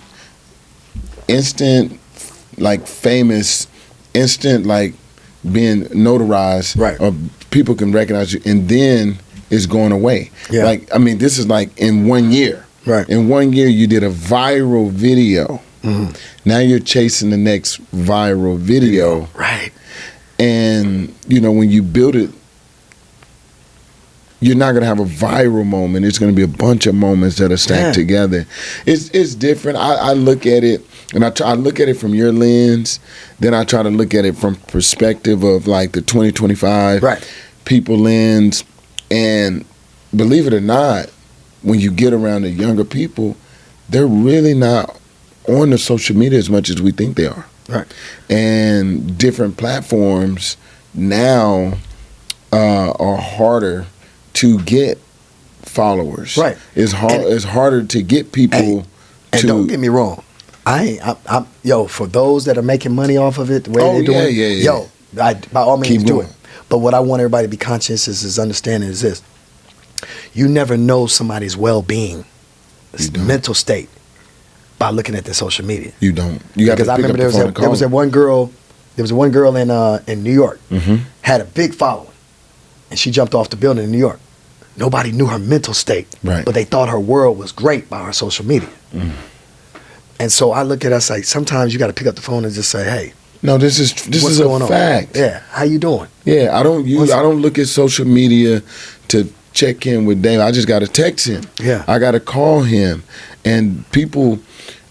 Speaker 2: like famous, instant like being notarized,
Speaker 1: Right.
Speaker 2: or people can recognize you, and then it's going away.
Speaker 1: Yeah.
Speaker 2: Like, I mean, this is like in 1 year.
Speaker 1: Right.
Speaker 2: In 1 year, you did a viral video.
Speaker 1: Mm-hmm.
Speaker 2: Now you're chasing the next viral video.
Speaker 1: Right.
Speaker 2: And, you know, when you build it, you're not going to have a viral moment. It's going to be a bunch of moments that are stacked together. It's different. I look at it, and I look at it from your lens. Then I try to look at it from perspective of like the 2025 people lens. And believe it or not, when you get around the younger people, they're really not on the social media as much as we think they are.
Speaker 1: Right.
Speaker 2: And different platforms now are harder to get followers.
Speaker 1: Right.
Speaker 2: It's harder to get people
Speaker 1: And don't get me wrong, yo, for those that are making money off of it, the way they're doing, yo, by all means do it. But what I want everybody to be conscious is understanding is this: you never know somebody's well-being, mental state, by looking at their social media.
Speaker 2: You don't. You got to pick
Speaker 1: I remember
Speaker 2: up the phone and call.
Speaker 1: there was one girl in New York, had a big following, and she jumped off the building in New York. Nobody knew her mental state, but they thought her world was great by her social media. And so I look at us like, sometimes you got to pick up the phone and just say, "Hey,
Speaker 2: no, this is a fact.
Speaker 1: Yeah, how you doing?
Speaker 2: Yeah, I don't look at social media to check in with Dave. I just got to text him.
Speaker 1: Yeah,
Speaker 2: I got to call him. And people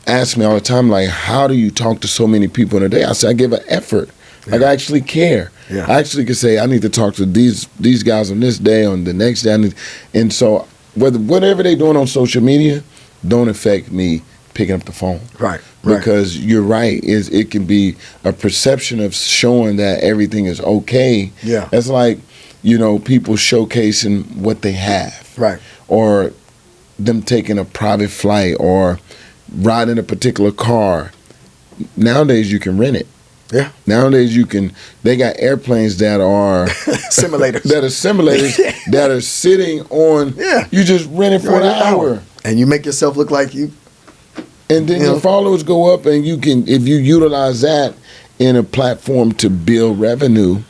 Speaker 2: ask me all the time, like, how do you talk to so many people in a day? I say, I give an effort. Like, I actually care.
Speaker 1: Yeah.
Speaker 2: I actually can say, I need to talk to these guys on this day, on the next day. And so whatever they're doing on social media don't affect me picking up the phone.
Speaker 1: Right.
Speaker 2: Because you're right. It can be a perception of showing that everything is okay.
Speaker 1: Yeah.
Speaker 2: It's like, you know, people showcasing what they have. Right. Or them taking a private flight or riding a particular car. Nowadays you can rent it.
Speaker 1: Yeah.
Speaker 2: Nowadays they got airplanes that are
Speaker 1: simulators.
Speaker 2: that are sitting on, you just rent it for an hour.
Speaker 1: And you make yourself look like you.
Speaker 2: And then your followers go up, and you can, if you utilize that in a platform to build revenue,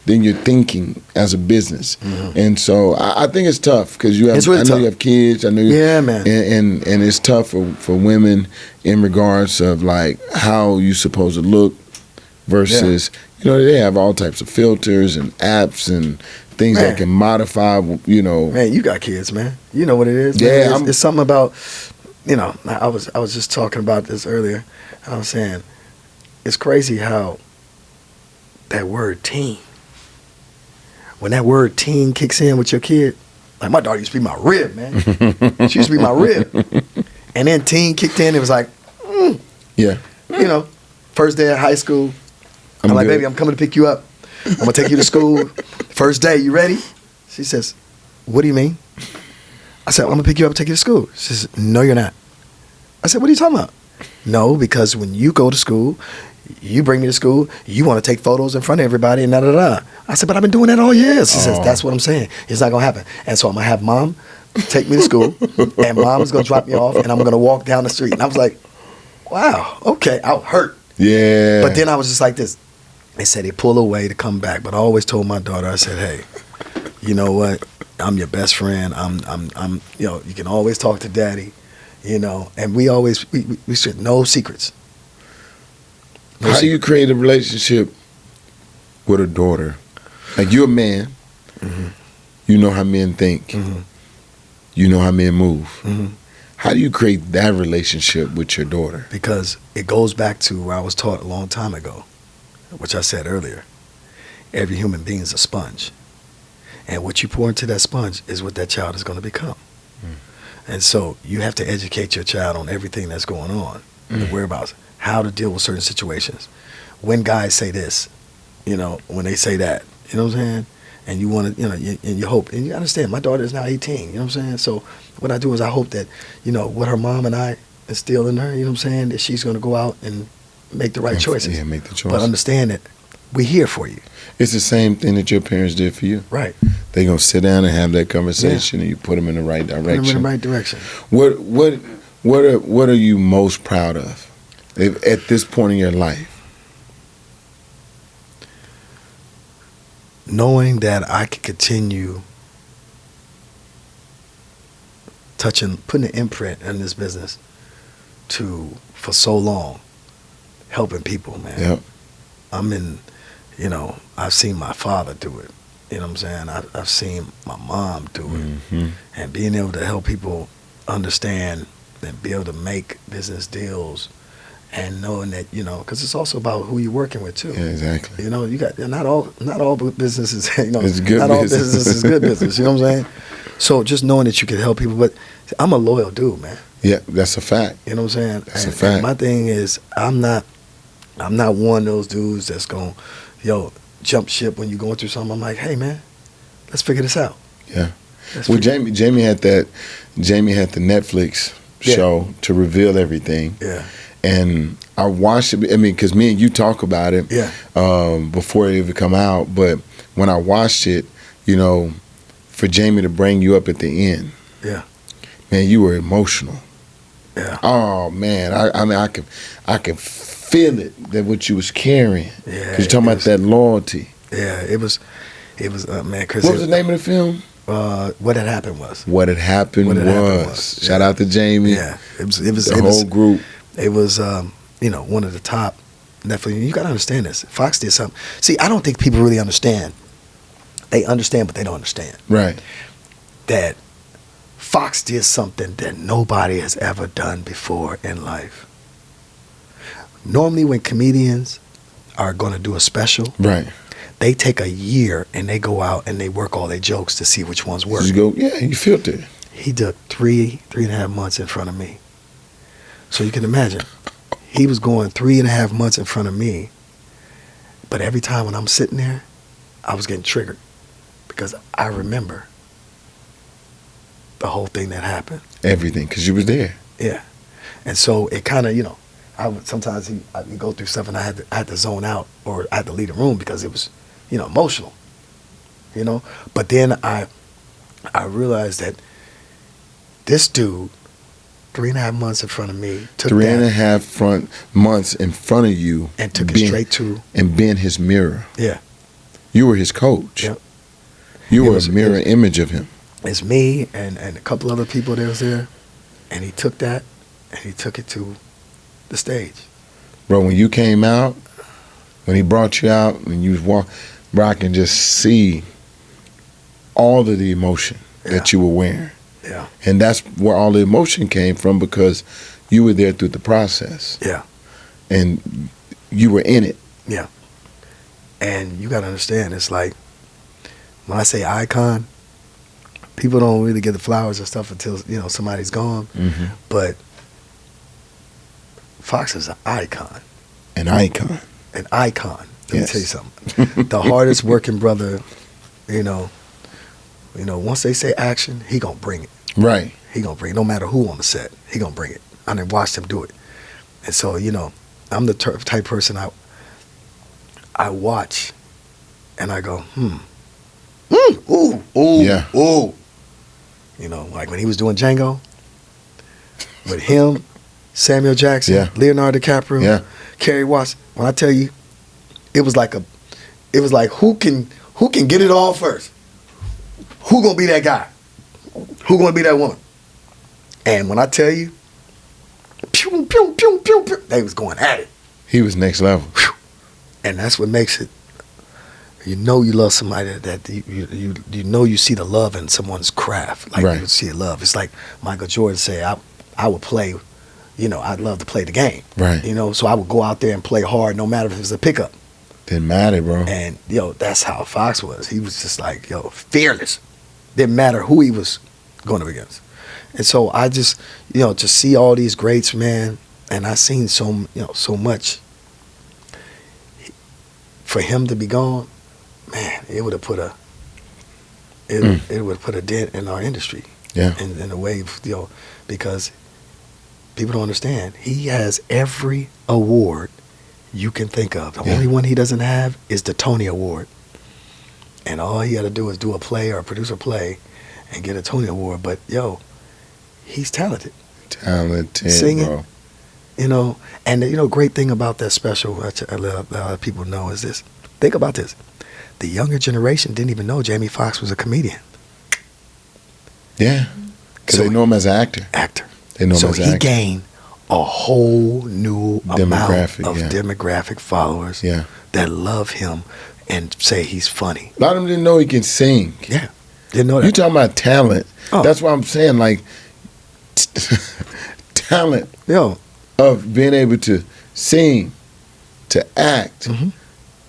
Speaker 2: then you're thinking as a business. And so I think it's tough because you have, I know you have kids. I know
Speaker 1: man.
Speaker 2: And it's tough for women in regards of like how you supposed to look versus, you know, they have all types of filters and apps and things that can modify, you know.
Speaker 1: Man, you got kids, man. You know what it is.
Speaker 2: Yeah,
Speaker 1: man. It's something about, you know, I was just talking about this earlier. I was saying, it's crazy how that word teen, when that word teen kicks in with your kid, like my daughter used to be my rib, man. She used to be my rib. And then teen kicked in, it was like,
Speaker 2: yeah.
Speaker 1: You know, first day of high school, I'm like, baby, I'm coming to pick you up. I'm going to take you to school. First day, you ready? She says, what do you mean? I said, I'm going to pick you up and take you to school. She says, no, you're not. I said, what are you talking about? No, because when you go to school, you bring me to school, you want to take photos in front of everybody and da-da-da. I said, but I've been doing that all year. She says, that's what I'm saying. It's not going to happen. And so I'm going to have mom take me to school, and mom's going to drop me off, and I'm going to walk down the street. And I was like, wow, okay. I was hurt. Yeah. But then I was just like this. They said they pull away to come back. But I always told my daughter, I said, hey, you know what? I'm your best friend. I'm you know, you can always talk to daddy, you know, and we said no secrets.
Speaker 2: How do you create a relationship with a daughter? Like, you're a man. You know how men think. You know how men move. How do you create that relationship with your daughter?
Speaker 1: Because it goes back to where I was taught a long time ago, which I said earlier. Every human being is a sponge. And what you pour into that sponge is what that child is going to become. And so you have to educate your child on everything that's going on, the whereabouts, how to deal with certain situations. When guys say this, when they say that, you know what I'm saying? And you want to, and you hope, and you understand, my daughter is now 18, you know what I'm saying? So what I do is I hope that, what her mom and I instill in her, you know what I'm saying, that she's going to go out and make the right choices.
Speaker 2: Yeah, make the choices.
Speaker 1: But understand that we're here for you.
Speaker 2: It's the same thing that your parents did for you.
Speaker 1: Right.
Speaker 2: They're going to sit down and have that conversation, and you put them in the right direction.
Speaker 1: Put them in the right direction.
Speaker 2: What are you most proud of at this point in your life?
Speaker 1: Knowing that I can continue putting an imprint in this business for so long, helping people, man.
Speaker 2: Yep.
Speaker 1: I've seen my father do it. You know what I'm saying? I've seen my mom do it. And being able to help people understand and be able to make business deals, and knowing that, because it's also about who you're working with too.
Speaker 2: Yeah, exactly.
Speaker 1: You got not all businesses,
Speaker 2: it's good
Speaker 1: not all
Speaker 2: business.
Speaker 1: business is good business. You know what I'm saying? So just knowing that you can help people, but I'm a loyal dude, man.
Speaker 2: Yeah, that's a fact.
Speaker 1: You know what I'm saying?
Speaker 2: That's a fact.
Speaker 1: And my thing is, I'm not one of those dudes that's going, jump ship when you're going through something. I'm like, hey man, let's figure this out.
Speaker 2: Yeah. Well, Jamie had the Netflix show to reveal everything.
Speaker 1: Yeah.
Speaker 2: And I watched it. I mean, because me and you talk about it.
Speaker 1: Yeah.
Speaker 2: Before it even come out, but when I watched it, for Jamie to bring you up at the end.
Speaker 1: Yeah.
Speaker 2: Man, you were emotional.
Speaker 1: Yeah.
Speaker 2: Oh man, I can feel it, that what you was carrying.
Speaker 1: Yeah.
Speaker 2: Because you're talking about that loyalty.
Speaker 1: Yeah, it was man. Cause
Speaker 2: what was the name of the film?
Speaker 1: What Had Happened Was.
Speaker 2: What Had Happened Was. Shout out to Jamie.
Speaker 1: Yeah, it was
Speaker 2: the whole group.
Speaker 1: It was one of the top Netflix. You got to understand this. Fox did something. See, I don't think people really understand. They understand, but they don't understand.
Speaker 2: Right.
Speaker 1: That Fox did something that nobody has ever done before in life. Normally when comedians are going to do a special,
Speaker 2: right,
Speaker 1: they take a year and they go out and they work all their jokes to see which ones work.
Speaker 2: You filter it.
Speaker 1: He took 3.5 months in front of me. So you can imagine, he was going 3.5 months in front of me, but every time when I'm sitting there, I was getting triggered because I remember the whole thing that happened. Everything,
Speaker 2: because you was there.
Speaker 1: Yeah. And so it kind of, I would sometimes I'd go through stuff and I had to zone out, or I had to leave the room because it was, emotional. But then I realized that this dude, 3.5 months in front of me, took
Speaker 2: 3.5 months in front of you,
Speaker 1: and took it straight to,
Speaker 2: and being his mirror.
Speaker 1: Yeah.
Speaker 2: You were his coach.
Speaker 1: Yep.
Speaker 2: You were a mirror image of him.
Speaker 1: It's me and a couple other people that was there, and he took that and he took it to the stage.
Speaker 2: Bro, when you came out, when he brought you out, and you was walking, bro, I can just see all of the emotion that you were wearing.
Speaker 1: Yeah.
Speaker 2: And that's where all the emotion came from, because you were there through the process.
Speaker 1: Yeah.
Speaker 2: And you were in it.
Speaker 1: Yeah. And you got to understand, it's like, when I say icon, people don't really get the flowers and stuff until, somebody's gone.
Speaker 2: Mm-hmm.
Speaker 1: But Fox is an icon.
Speaker 2: An icon.
Speaker 1: An icon. Let me tell you something. The hardest working brother, once they say action, he gonna bring it.
Speaker 2: Right.
Speaker 1: He gonna bring it. No matter who on the set, he gonna bring it. I done watched him do it. And so, I'm the type person I watch and I go, ooh,
Speaker 2: yeah.
Speaker 1: Ooh. Like when he was doing Django, with him, Samuel Jackson, Leonardo DiCaprio, Kerry Watson. When I tell you, it was like who can get it all first? Who gonna be that guy? Who gonna be that woman? And when I tell you, pew, pew, pew, pew, pew, they was going at it.
Speaker 2: He was next level.
Speaker 1: And that's what makes it. You love somebody that you see the love in someone's craft. Like you see love. It's like Michael Jordan say, I would play, I'd love to play the game.
Speaker 2: Right.
Speaker 1: So I would go out there and play hard no matter if it was a pickup.
Speaker 2: Didn't matter, bro.
Speaker 1: And, that's how Fox was. He was just like, fearless. Didn't matter who he was going up against. And so I just, to see all these greats, man, and I seen so much. For him to be gone, man, it would have put a dent in our industry.
Speaker 2: Yeah.
Speaker 1: In a way, because people don't understand. He has every award you can think of. The only one he doesn't have is the Tony Award. And all he got to do is do a play or produce a play and get a Tony Award. But, he's talented. Singing,
Speaker 2: bro.
Speaker 1: And great thing about that special, which a lot of people know, is this. Think about this. The younger generation didn't even know Jamie Foxx was a comedian.
Speaker 2: Yeah. Because they know him as an actor. They know him as an actor. So he
Speaker 1: gained a whole new amount of demographic followers that love him and say he's funny.
Speaker 2: A lot of them didn't know he can sing.
Speaker 1: Yeah. Didn't know that.
Speaker 2: You talking about talent. Oh. That's why I'm saying, like, talent of being able to sing, to act,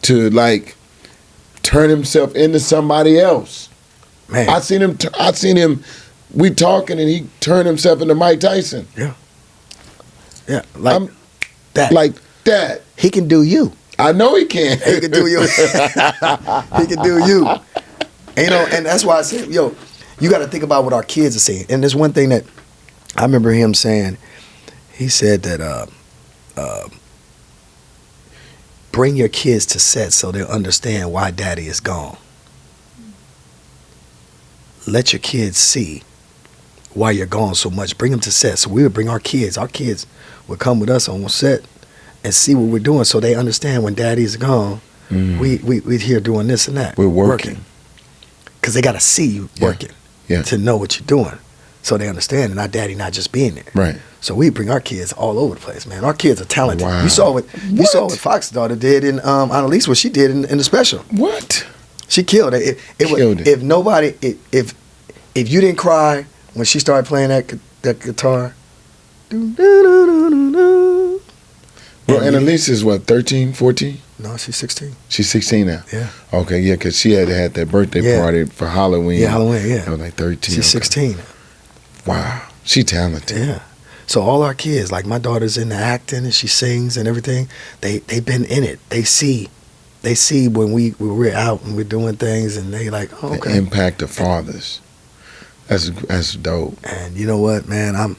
Speaker 2: to, like, turn himself into somebody else.
Speaker 1: Man.
Speaker 2: I seen him, we talking, and he turned himself into Mike Tyson.
Speaker 1: Yeah. Yeah, like that.
Speaker 2: Like that.
Speaker 1: He can do you.
Speaker 2: I know he can.
Speaker 1: He can do you. He can do you. And that's why I said, you got to think about what our kids are saying. And there's one thing that I remember him saying. He said that bring your kids to set so they'll understand why daddy is gone. Let your kids see why you're gone so much. Bring them to set. So we would bring our kids. Our kids would come with us on set and see what we're doing so they understand when daddy's gone, we're here doing this and that.
Speaker 2: We're working.
Speaker 1: Because they got to see you working to know what you're doing so they understand and our daddy not just being there.
Speaker 2: Right.
Speaker 1: So we bring our kids all over the place, man. Our kids are talented.
Speaker 2: Wow.
Speaker 1: You saw what Fox's daughter did in Annalise, what she did in the special.
Speaker 2: What?
Speaker 1: She killed it. If nobody, if you didn't cry when she started playing that guitar.
Speaker 2: Well, Annalise is what, 13, 14?
Speaker 1: No, she's 16.
Speaker 2: She's 16 now?
Speaker 1: Yeah.
Speaker 2: Okay, yeah, because she had that birthday party for Halloween.
Speaker 1: Yeah, Halloween, yeah.
Speaker 2: I was like 13.
Speaker 1: She's 16.
Speaker 2: Wow. She talented.
Speaker 1: Yeah. So all our kids, like my daughter's into acting and she sings and everything, they've been in it. They see when we're out and we're doing things and they like, oh, okay.
Speaker 2: The impact of fathers. That's dope.
Speaker 1: And you know what, man? I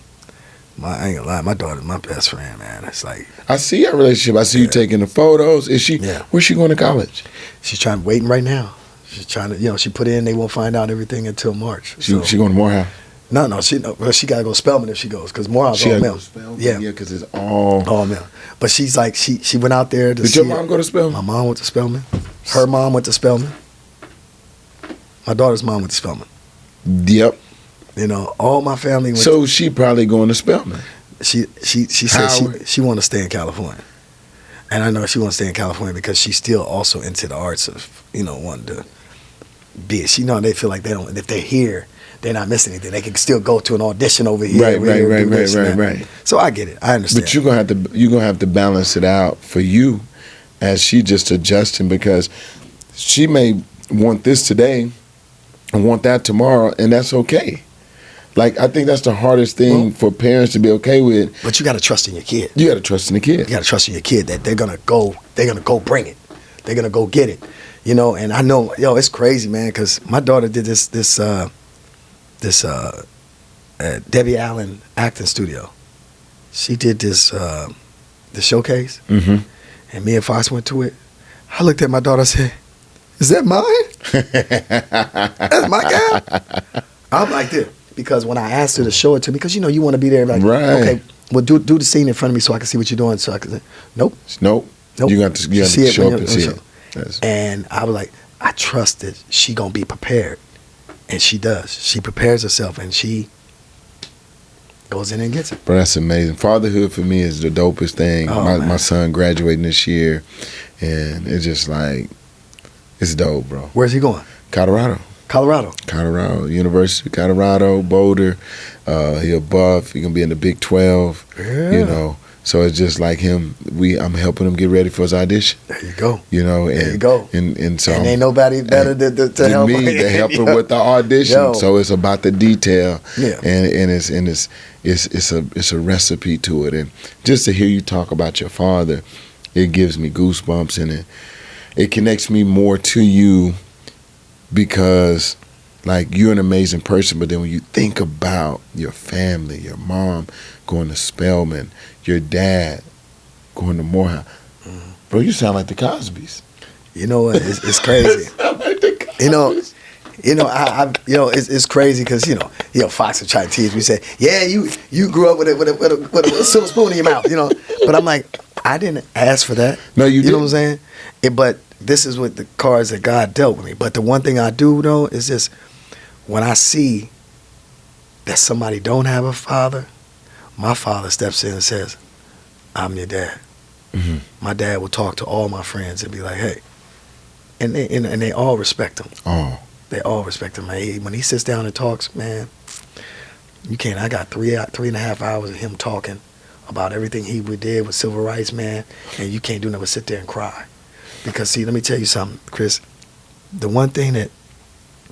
Speaker 1: ain't gonna lie, my daughter's my best friend, man. It's like
Speaker 2: I see your relationship. I see you taking the photos. Is she?
Speaker 1: Yeah.
Speaker 2: Where's she going to college?
Speaker 1: She's waiting right now. She's trying to, she put in. They won't find out everything until March.
Speaker 2: She going to Morehouse?
Speaker 1: No. She gotta go Spelman if she goes, because Morehouse all Mel.
Speaker 2: Yeah, because it's all
Speaker 1: Mel. But she's like she went out there to
Speaker 2: Did your mom go to Spelman?
Speaker 1: My mom went to Spelman. Her mom went to Spelman. My daughter's mom went to Spelman.
Speaker 2: Yep.
Speaker 1: All my family went.
Speaker 2: So she probably going to Spelman.
Speaker 1: She said she want to stay in California, and I know she wants to stay in California because she's still also into the arts of wanting to be. They feel like if they're here, they're not missing anything. They can still go to an audition over here.
Speaker 2: Right.
Speaker 1: So I get it. I understand.
Speaker 2: But you're gonna have to balance it out for you, as she just adjusting, because she may want this today and want that tomorrow, and that's okay. Like, I think that's the hardest thing for parents to be okay with.
Speaker 1: But you got to trust in your kid.
Speaker 2: You got to trust in the kid.
Speaker 1: You got to trust in your kid that they're gonna go bring it. They're gonna go get it. And I know, it's crazy, man, because my daughter did this Debbie Allen acting studio. She did this the showcase, and me and Fox went to it. I looked at my daughter and said, "Is that mine? That's my guy." I'm like this. Because when I asked her to show it to me, because you want to be there, like, okay, well, do the scene in front of me so I can see what you're doing. So I can say, nope.
Speaker 2: You got to show up and see it. Yes.
Speaker 1: And I was like, I trust that she gonna be prepared, and she does. She prepares herself, and she goes in and gets it.
Speaker 2: Bro, that's amazing. Fatherhood for me is the dopest thing. My son graduating this year, and it's just like, it's dope, bro.
Speaker 1: Where's he going?
Speaker 2: Colorado, University of Colorado, Boulder. He a buff. He gonna be in the Big 12.
Speaker 1: Yeah.
Speaker 2: So it's just like him. I'm helping him get ready for his audition.
Speaker 1: There you go.
Speaker 2: You know, and,
Speaker 1: there you go.
Speaker 2: And so
Speaker 1: ain't nobody better to help
Speaker 2: me to help him with the audition.
Speaker 1: Yo.
Speaker 2: So it's about the detail.
Speaker 1: Yeah.
Speaker 2: And it's a recipe to it. And just to hear you talk about your father, it gives me goosebumps, and it connects me more to you because, like, you're an amazing person. But then when you think about your family, your mom going to Spelman, your dad going to Morehouse, bro, you sound like the Cosbys.
Speaker 1: You know what? It's crazy.
Speaker 2: Like the
Speaker 1: Cosbys. It's crazy because Fox would try to tease me. Say, yeah, you grew up with a silver spoon in your mouth, But I'm like, I didn't ask for that.
Speaker 2: No, you didn't.
Speaker 1: You know what I'm saying? But this is what the cards that God dealt with me. But the one thing I do know is this: when I see that somebody don't have a father, my father steps in and says, "I'm your dad."
Speaker 2: Mm-hmm.
Speaker 1: My dad will talk to all my friends and be like, "Hey," and they all respect him.
Speaker 2: Oh.
Speaker 1: They all respect him. When he sits down and talks, man, you can't. I got 3.5 hours of him talking about everything he did with civil rights, man, and you can't do nothing but sit there and cry. Because, see, let me tell you something, Chris. The one thing that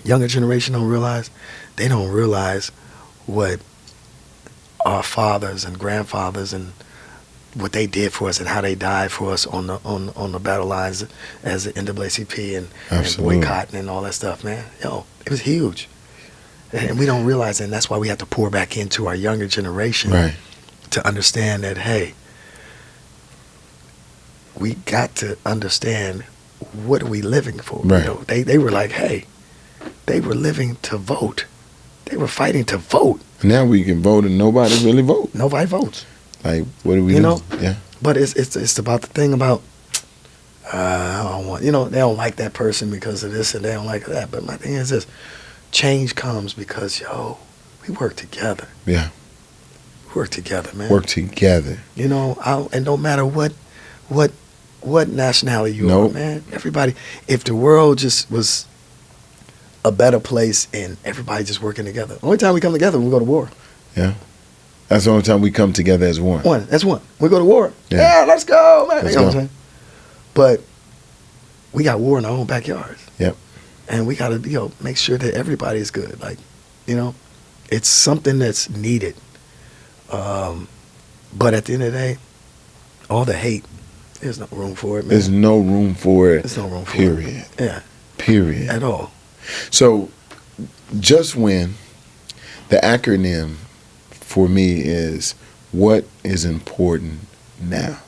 Speaker 1: younger generation don't realize, they don't realize what our fathers and grandfathers and what they did for us and how they died for us on the battle lines as the NAACP and boycotting and all that stuff, man. It was huge. And we don't realize it, and that's why we have to pour back into our younger generation to understand that, hey, we got to understand what are we living for.
Speaker 2: Right.
Speaker 1: They were like, hey, they were living to vote. They were fighting to vote.
Speaker 2: Now we can vote and nobody really vote.
Speaker 1: Nobody votes.
Speaker 2: Like, what do we do? Yeah.
Speaker 1: But it's about the thing about, I don't want, they don't like that person because of this and they don't like that. But my thing is this: change comes because, we work together.
Speaker 2: Yeah.
Speaker 1: We work together, man.
Speaker 2: Work together.
Speaker 1: And no matter what nationality you are, man, everybody, if the world just was a better place and everybody just working together. The only time we come together when we go to war.
Speaker 2: Yeah. That's the only time we come together as one.
Speaker 1: That's one. We go to war. Yeah, let's go, man.
Speaker 2: Let's
Speaker 1: you know
Speaker 2: go.
Speaker 1: what I'm saying? But we got war in our own backyards.
Speaker 2: Yep.
Speaker 1: And we got to, make sure that everybody is good. Like, it's something that's needed. But at the end of the day, all the hate, there's no room for it, man.
Speaker 2: There's no room for it.
Speaker 1: There's no room for
Speaker 2: period.
Speaker 1: it. Yeah.
Speaker 2: Period.
Speaker 1: At all.
Speaker 2: So, Jus Win, the acronym for me is what is important now.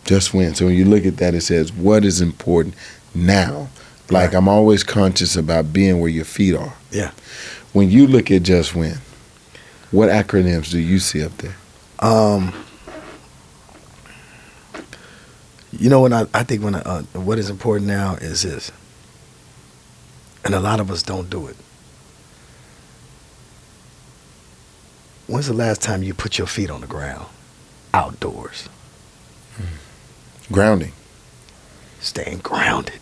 Speaker 2: Jus Win. So when you look at that, it says what is important now. Like, I'm always conscious about being where your feet are.
Speaker 1: Yeah.
Speaker 2: When you look at Jus Win, what acronyms do you see up there?
Speaker 1: I think what is important now is this, and a lot of us don't do it. When's the last time you put your feet on the ground, outdoors?
Speaker 2: Grounding.
Speaker 1: Staying grounded.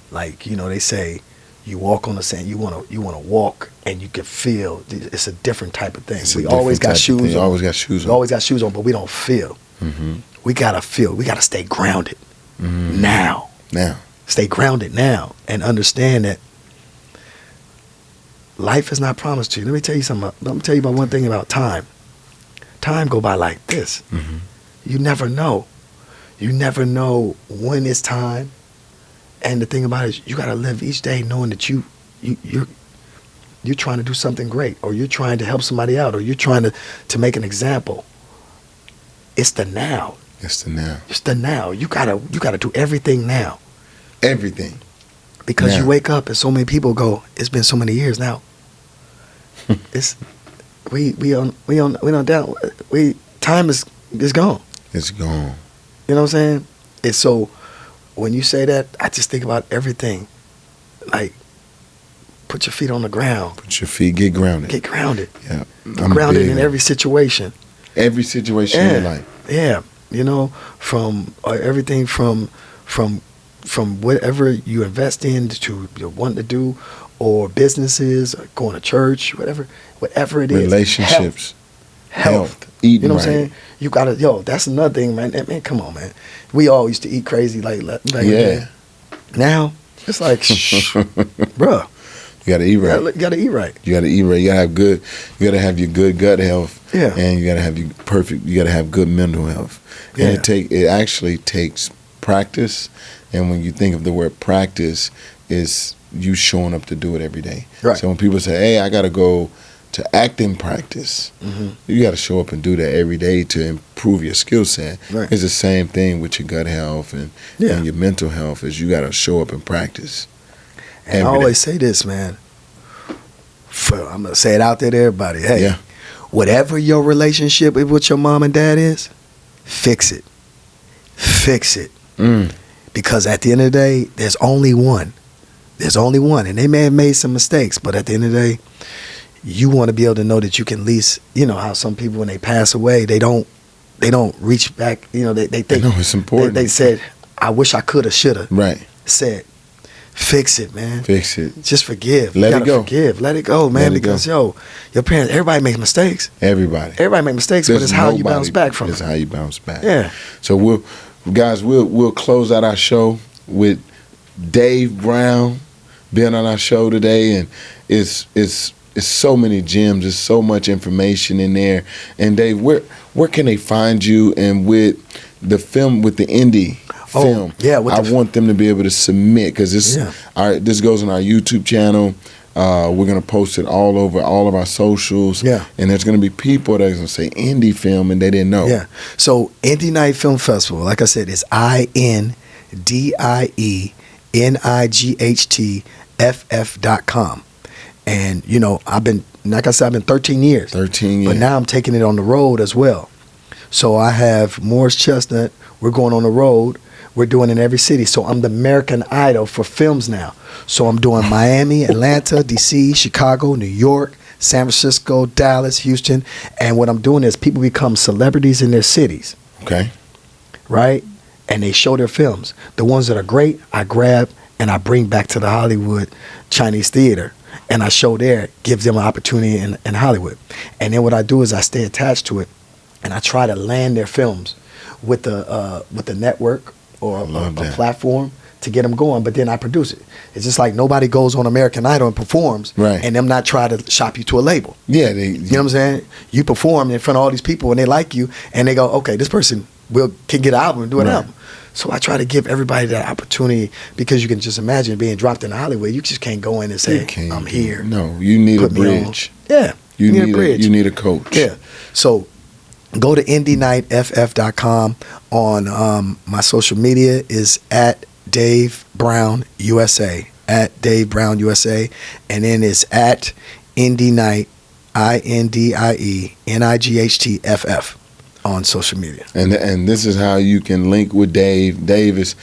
Speaker 1: Like, they say you walk on the sand, you want to walk and you can feel it's a different type of thing. We always got shoes on.
Speaker 2: Always got shoes on.
Speaker 1: We always got shoes on, but we don't feel.
Speaker 2: Mm-hmm.
Speaker 1: We got to feel. We got to stay grounded now. Stay grounded now and understand that life is not promised to you. Let me tell you something. Let me tell you about one thing about time. Time go by like this.
Speaker 2: Mm-hmm.
Speaker 1: You never know. You never know when it's time. And the thing about it is, you got to live each day knowing that you're trying to do something great, or you're trying to help somebody out, or you're trying to make an example. It's the now.
Speaker 2: It's the now.
Speaker 1: It's the now. You gotta do everything now.
Speaker 2: Everything.
Speaker 1: Because
Speaker 2: now.
Speaker 1: You wake up and so many people go, it's been so many years now. It's time is gone.
Speaker 2: It's gone.
Speaker 1: You know what I'm saying? It's so when you say that, I just think about everything. Like, put your feet on the ground.
Speaker 2: Put your feet, get grounded.
Speaker 1: Get grounded.
Speaker 2: Yeah.
Speaker 1: Get grounded in every situation.
Speaker 2: Every situation in your life.
Speaker 1: Yeah. From everything from whatever you invest in to you want to do, or businesses, or going to church, whatever it is.
Speaker 2: Relationships.
Speaker 1: Health.
Speaker 2: Eating
Speaker 1: You know what I'm
Speaker 2: right.
Speaker 1: saying? You gotta, that's another thing, man. Man, come on, man. We all used to eat crazy back in the day. Now, it's like, bruh.
Speaker 2: You gotta eat right.
Speaker 1: You gotta eat right.
Speaker 2: You gotta eat right. You gotta have your good gut health.
Speaker 1: Yeah.
Speaker 2: And you gotta have you gotta have good mental health. And it actually takes practice. And when you think of the word practice, is you showing up to do it every day.
Speaker 1: Right.
Speaker 2: So when people say, hey, I gotta go to acting practice, you gotta show up and do that every day to improve your skill set.
Speaker 1: Right.
Speaker 2: It's the same thing with your gut health and your mental health, is you gotta show up and practice.
Speaker 1: And I always say this, man. I'm going to say it out there to everybody. Hey, whatever your relationship with your mom and dad is, fix it. Fix it. Because at the end of the day, there's only one. There's only one. And they may have made some mistakes, but at the end of the day, you want to be able to know that you can at least, you know, how some people, when they pass away, they don't reach back. You know, they think.
Speaker 2: I know, it's important.
Speaker 1: They said, I wish I could have, should have.
Speaker 2: Right.
Speaker 1: Said, fix it, man.
Speaker 2: Fix it.
Speaker 1: Just forgive.
Speaker 2: Let it go.
Speaker 1: Forgive. Let it go, man. Because your parents, everybody makes mistakes.
Speaker 2: Everybody
Speaker 1: make mistakes, but it's how you bounce back from it.
Speaker 2: It's how you bounce back.
Speaker 1: Yeah.
Speaker 2: So we'll close out our show with Dave Brown being on our show today, and it's so many gems. There's so much information in there. And Dave, where can they find you? And with the film, with the indie film, I want them to be able to submit, because this goes on our YouTube channel. We're gonna post it all over all of our socials. Yeah. And there's gonna be people that are gonna say indie film and they didn't know.
Speaker 1: Yeah. So Indie Night Film Festival, like I said, is INDIENIGHTFF.com. And you know, I've been 13 years.
Speaker 2: 13 years.
Speaker 1: But now I'm taking it on the road as well. So I have Morris Chestnut. We're going on the road. We're doing it in every city. So I'm the American Idol for films now. So I'm doing Miami, Atlanta, DC, Chicago, New York, San Francisco, Dallas, Houston. And what I'm doing is people become celebrities in their cities.
Speaker 2: Okay.
Speaker 1: Right? And they show their films. The ones that are great, I grab and I bring back to the Hollywood Chinese theater. And I show there, gives them an opportunity in Hollywood. And then what I do is I stay attached to it. And I try to land their films with the network or a platform to get them going, but then I produce it. It's just like nobody goes on American Idol and performs, and them not try to shop you to a label.
Speaker 2: Yeah,
Speaker 1: you know what I'm saying? You perform in front of all these people and they like you, and they go, okay, this person can get an album and do an album. So I try to give everybody that opportunity, because you can just imagine being dropped in Hollywood. You just can't go in and say, I'm here.
Speaker 2: No, you need a bridge.
Speaker 1: Yeah,
Speaker 2: you need a bridge. You need a coach.
Speaker 1: Yeah. So go to IndieNightFF.com. On my social media is at Dave Brown USA, at Dave Brown USA, and then it's at Indie Night, INDIENIGHTFF on social media.
Speaker 2: And this is how you can link with Dave. Dave is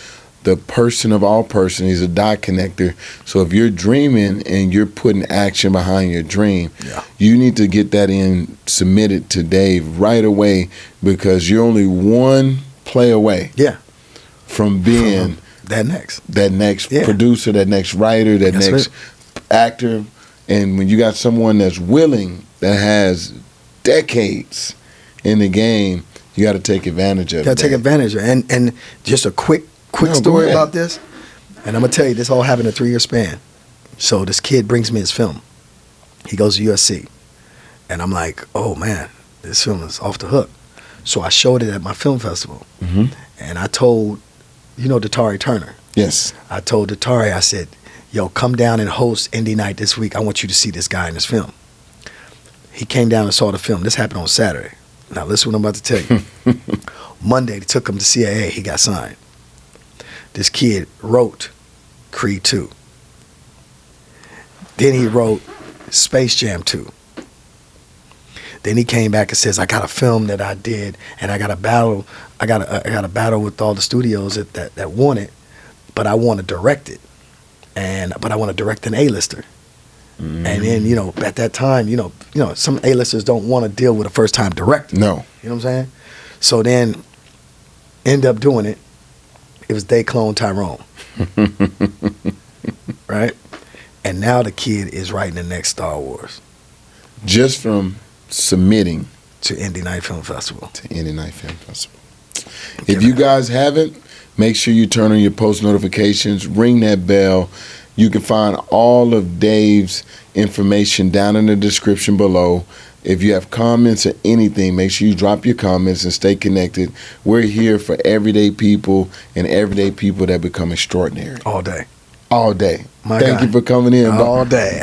Speaker 2: the person of all person. He's a dot connector. So if you're dreaming and you're putting action behind your dream, you need to get that submitted to Dave right away, because you're only one play away from being
Speaker 1: that next
Speaker 2: producer, that next writer, that next actor. And when you got someone that's willing, that has decades in the game, you got to take advantage of it.
Speaker 1: You got to take advantage of it. And just a quick story about this, and I'm going to tell you, this all happened in a 3-year span. So this kid brings me his film. He goes to USC. And I'm like, oh man, this film is off the hook. So I showed it at my film festival. And I told, Datari Turner.
Speaker 2: Yes.
Speaker 1: I told Datari, I said, yo, come down and host Indie Night this week. I want you to see this guy in this film. He came down and saw the film. This happened on Saturday. Now listen what I'm about to tell you. Monday, they took him to CAA. He got signed. This kid wrote Creed 2. Then he wrote Space Jam 2. Then he came back and says, I got a film that I did, and I got a battle. I got a battle with all the studios that want it, but I want to direct it, but I want to direct an A-lister. And then at that time, some A-listers don't want to deal with a first-time director.
Speaker 2: No,
Speaker 1: you know what I'm saying? So then, end up doing it. It was they clone Tyrone, right? And now the kid is writing the next Star Wars.
Speaker 2: Just from submitting.
Speaker 1: to Indie Night Film Festival.
Speaker 2: To Indie Night Film Festival. If you guys haven't, make sure you turn on your post notifications, ring that bell. You can find all of Dave's information down in the description below. If you have comments or anything, make sure you drop your comments and stay connected. We're here for everyday people and everyday people that become extraordinary.
Speaker 1: All day.
Speaker 2: All day.
Speaker 1: My
Speaker 2: Thank
Speaker 1: God.
Speaker 2: you for coming in.
Speaker 1: All day.